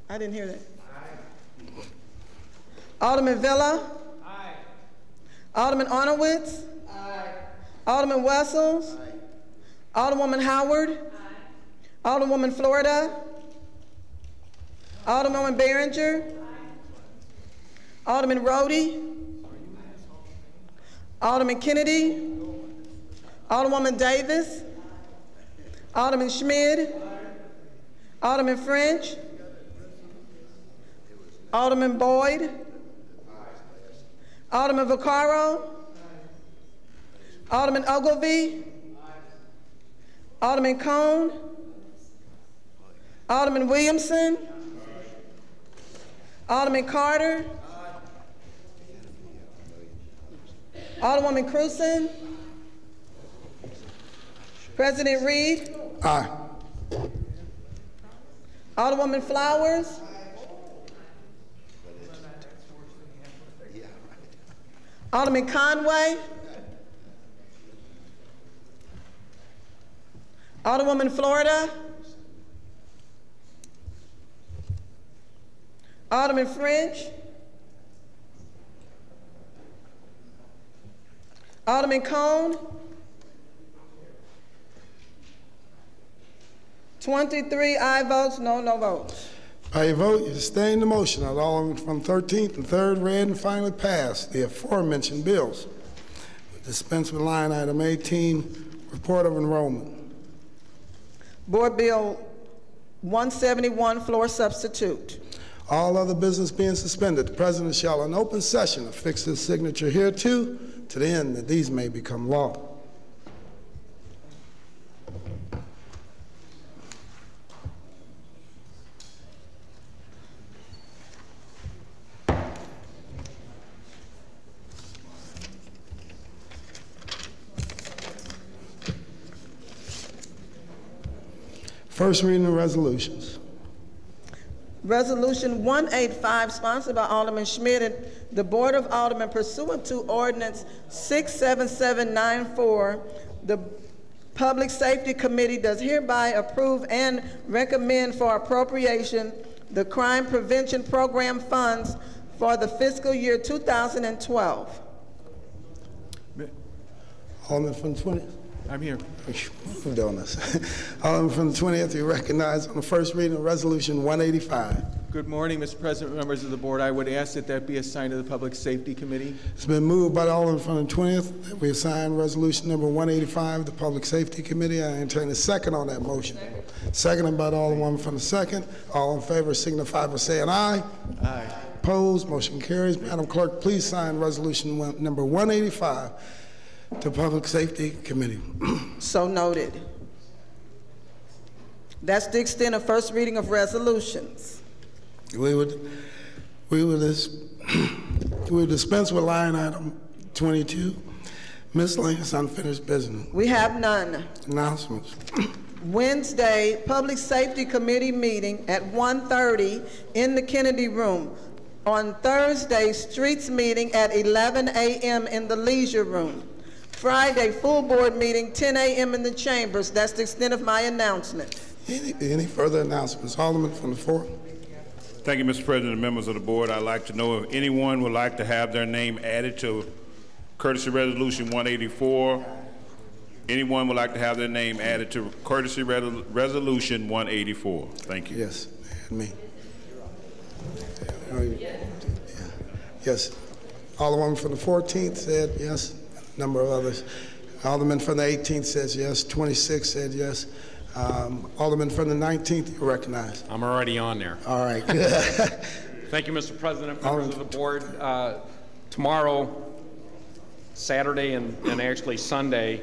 I didn't hear that. Alderman Villa. Aye. Alderman Arnowitz. Aye. Alderman Wessels. Aye. Alderwoman Howard. Aye. Alderwoman Florida. Alderwoman Behringer. Aye. Alderman Rhodey. Alderman Kennedy. Alderwoman Davis. Alderman Schmid. Alderman French. Alderman Boyd. Alderman Vaccaro. Alderman Ogilvie. Alderman Cone. Alderman Williamson. Alderman Carter. Alderwoman Cruzen. President Reed. Aye. Alderwoman Flowers. Alderman Conway. Alderwoman Florida. Alderman French. Alderman Cone. 23 aye votes, no votes. By your vote, you sustain the motion of the Alderman from 13th and 3rd read and finally passed the aforementioned bills. Dispense with line item 18, report of enrollment. Board Bill 171, floor substitute. All other business being suspended, the President shall in open session affix his signature hereto to the end that these may become law. First reading of resolutions. Resolution 185, sponsored by Alderman Schmidt and the Board of Aldermen, pursuant to Ordinance 67794, the Public Safety Committee does hereby approve and recommend for appropriation the Crime Prevention Program funds for the fiscal year 2012. Alderman from the 20th. I'm here. I'm doing this. Alderman from the 20th, you recognize on the first reading of Resolution 185. Good morning, Mr. President, members of the board. I would ask that that be assigned to the Public Safety Committee. It's been moved by the Alderman from the 20th that we assign resolution number 185 to the Public Safety Committee. I entertain a second on that motion. Seconded by the Alderman from the 2nd. All in favor signify by saying aye. Aye. Opposed? Motion carries. Madam Clerk, please sign resolution number 185 to Public Safety Committee. So noted. That's the extent of first reading of resolutions. We would dispense with line item 22, miscellaneous unfinished business. We have none. Announcements. Wednesday, Public Safety Committee meeting at 1:30 in the Kennedy Room. On Thursday, Streets meeting at 11 a.m. in the Leisure Room. Friday, full board meeting, 10 a.m. in the chambers. That's the extent of my announcement. Any further announcements? Alderman from the 4th. Thank you, Mr. President and members of the board. I'd like to know if anyone would like to have their name added to Courtesy Resolution 184. Anyone would like to have their name added to Courtesy Resolution 184. Thank you. Yes, and me. Yes. Alderman from the 14th said yes. A number of others. Alderman from the 18th says yes. 26 said yes. Alderman from the 19th, you're recognized. I'm already on there. All right. Thank you, Mr. President, members of the board. Tomorrow, Saturday and actually Sunday,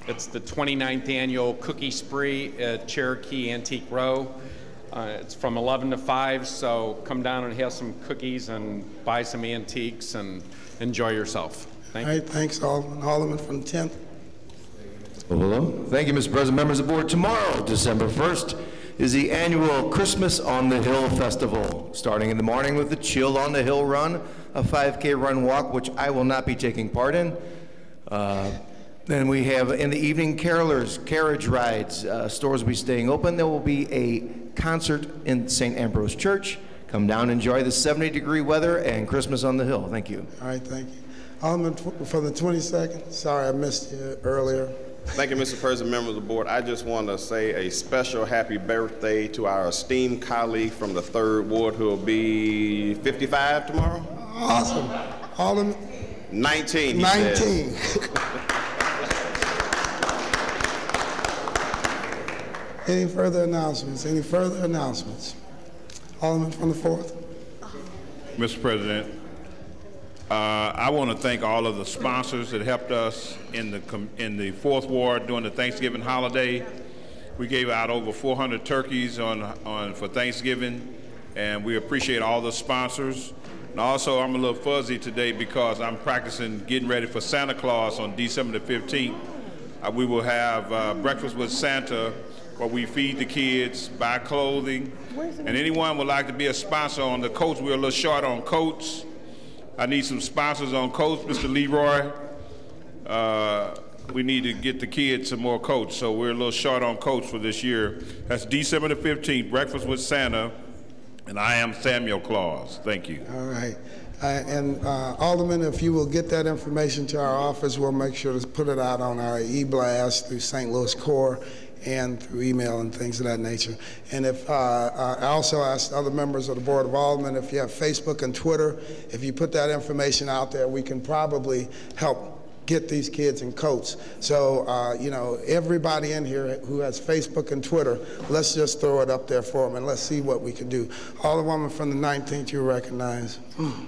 it's the 29th annual Cookie Spree at Cherokee Antique Row. It's from 11 to 5, so come down and have some cookies and buy some antiques and enjoy yourself. Thank you. All right, thanks, Alderman. Alderman from the 10th. Hello. Thank you, Mr. President, members of the board. Tomorrow, December 1st, is the annual Christmas on the Hill Festival, starting in the morning with the Chill on the Hill Run, a 5K run walk, which I will not be taking part in. Then we have in the evening carolers, carriage rides, stores will be staying open. There will be a concert in St. Ambrose Church. Come down, enjoy the 70-degree weather and Christmas on the Hill. Thank you. All right, thank you. Alderman from the 22nd. Sorry, I missed you earlier. Thank you, Mr. President, members of the board. I just want to say a special happy birthday to our esteemed colleague from the 3rd Ward who will be 55 tomorrow. Awesome. Alderman? 19, 19. Any further announcements? Any further announcements? Alderman from the 4th. Mr. President, I want to thank all of the sponsors that helped us in the 4th Ward during the Thanksgiving holiday. We gave out over 400 turkeys for Thanksgiving, and we appreciate all the sponsors. And also, I'm a little fuzzy today because I'm practicing getting ready for Santa Claus on December the 15th. We will have breakfast with Santa, where we feed the kids, buy clothing, and anyone would like to be a sponsor on the coats. We're a little short on coats. I need some sponsors on coats, Mr. Leroy. We need to get the kids some more coats, so we're a little short on coats for this year. That's December the 15th, breakfast with Santa, and I am Samuel Claus. Thank you. All right. And Alderman, if you will get that information to our office, we'll make sure to put it out on our e-blast through St. Louis Core and through email and things of that nature. And if I also asked other members of the Board of Aldermen, if you have Facebook and Twitter, if you put that information out there, we can probably help get these kids in coats. So, you know, everybody in here who has Facebook and Twitter, let's just throw it up there for them and let's see what we can do. Alderwoman from the 19th, you recognize.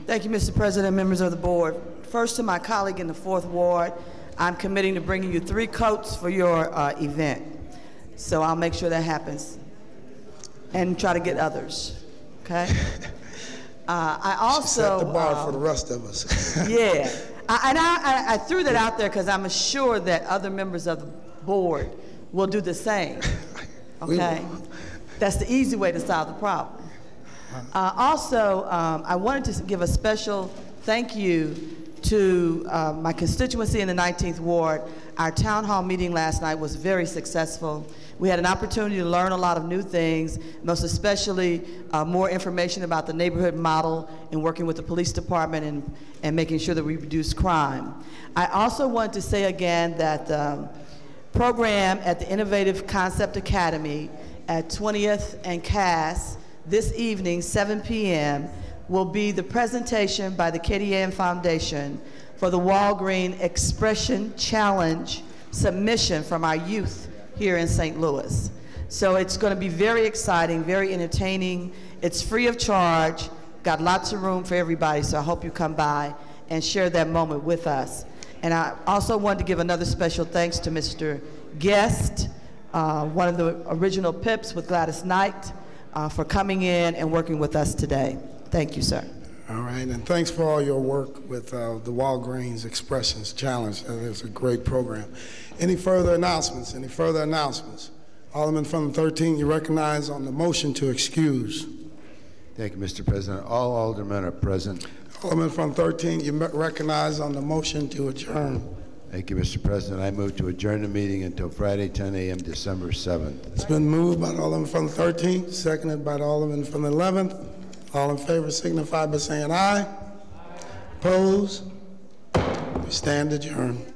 Thank you, Mr. President, members of the board. First, to my colleague in the 4th Ward, I'm committing to bringing you 3 coats for your event. So I'll make sure that happens and try to get others, okay? I also— set the bar for the rest of us. Yeah. I threw that out there because I'm sure that other members of the board will do the same, okay? That's the easy way to solve the problem. Also, I wanted to give a special thank you to my constituency in the 19th Ward. Our town hall meeting last night was very successful. We had an opportunity to learn a lot of new things, most especially more information about the neighborhood model and working with the police department and making sure that we reduce crime. I also want to say again that the program at the Innovative Concept Academy at 20th and Cass this evening, 7 p.m., will be the presentation by the Katie Ann Foundation for the Walgreen Expression Challenge submission from our youth here in St. Louis. So it's going to be very exciting, very entertaining. It's free of charge, got lots of room for everybody, so I hope you come by and share that moment with us. And I also wanted to give another special thanks to Mr. Guest, one of the original Pips with Gladys Knight, for coming in and working with us today. Thank you, sir. All right, and thanks for all your work with the Walgreens Expressions Challenge. It's a great program. Any further announcements? Any further announcements? Alderman from the 13th, you recognize on the motion to excuse. Thank you, Mr. President. All aldermen are present. Alderman from 13th, you recognize on the motion to adjourn. Thank you, Mr. President. I move to adjourn the meeting until Friday, 10 a.m., December 7th. It's been moved by the Alderman from the 13th, seconded by the Alderman from the 11th. All in favor signify by saying aye. Opposed? We stand adjourned.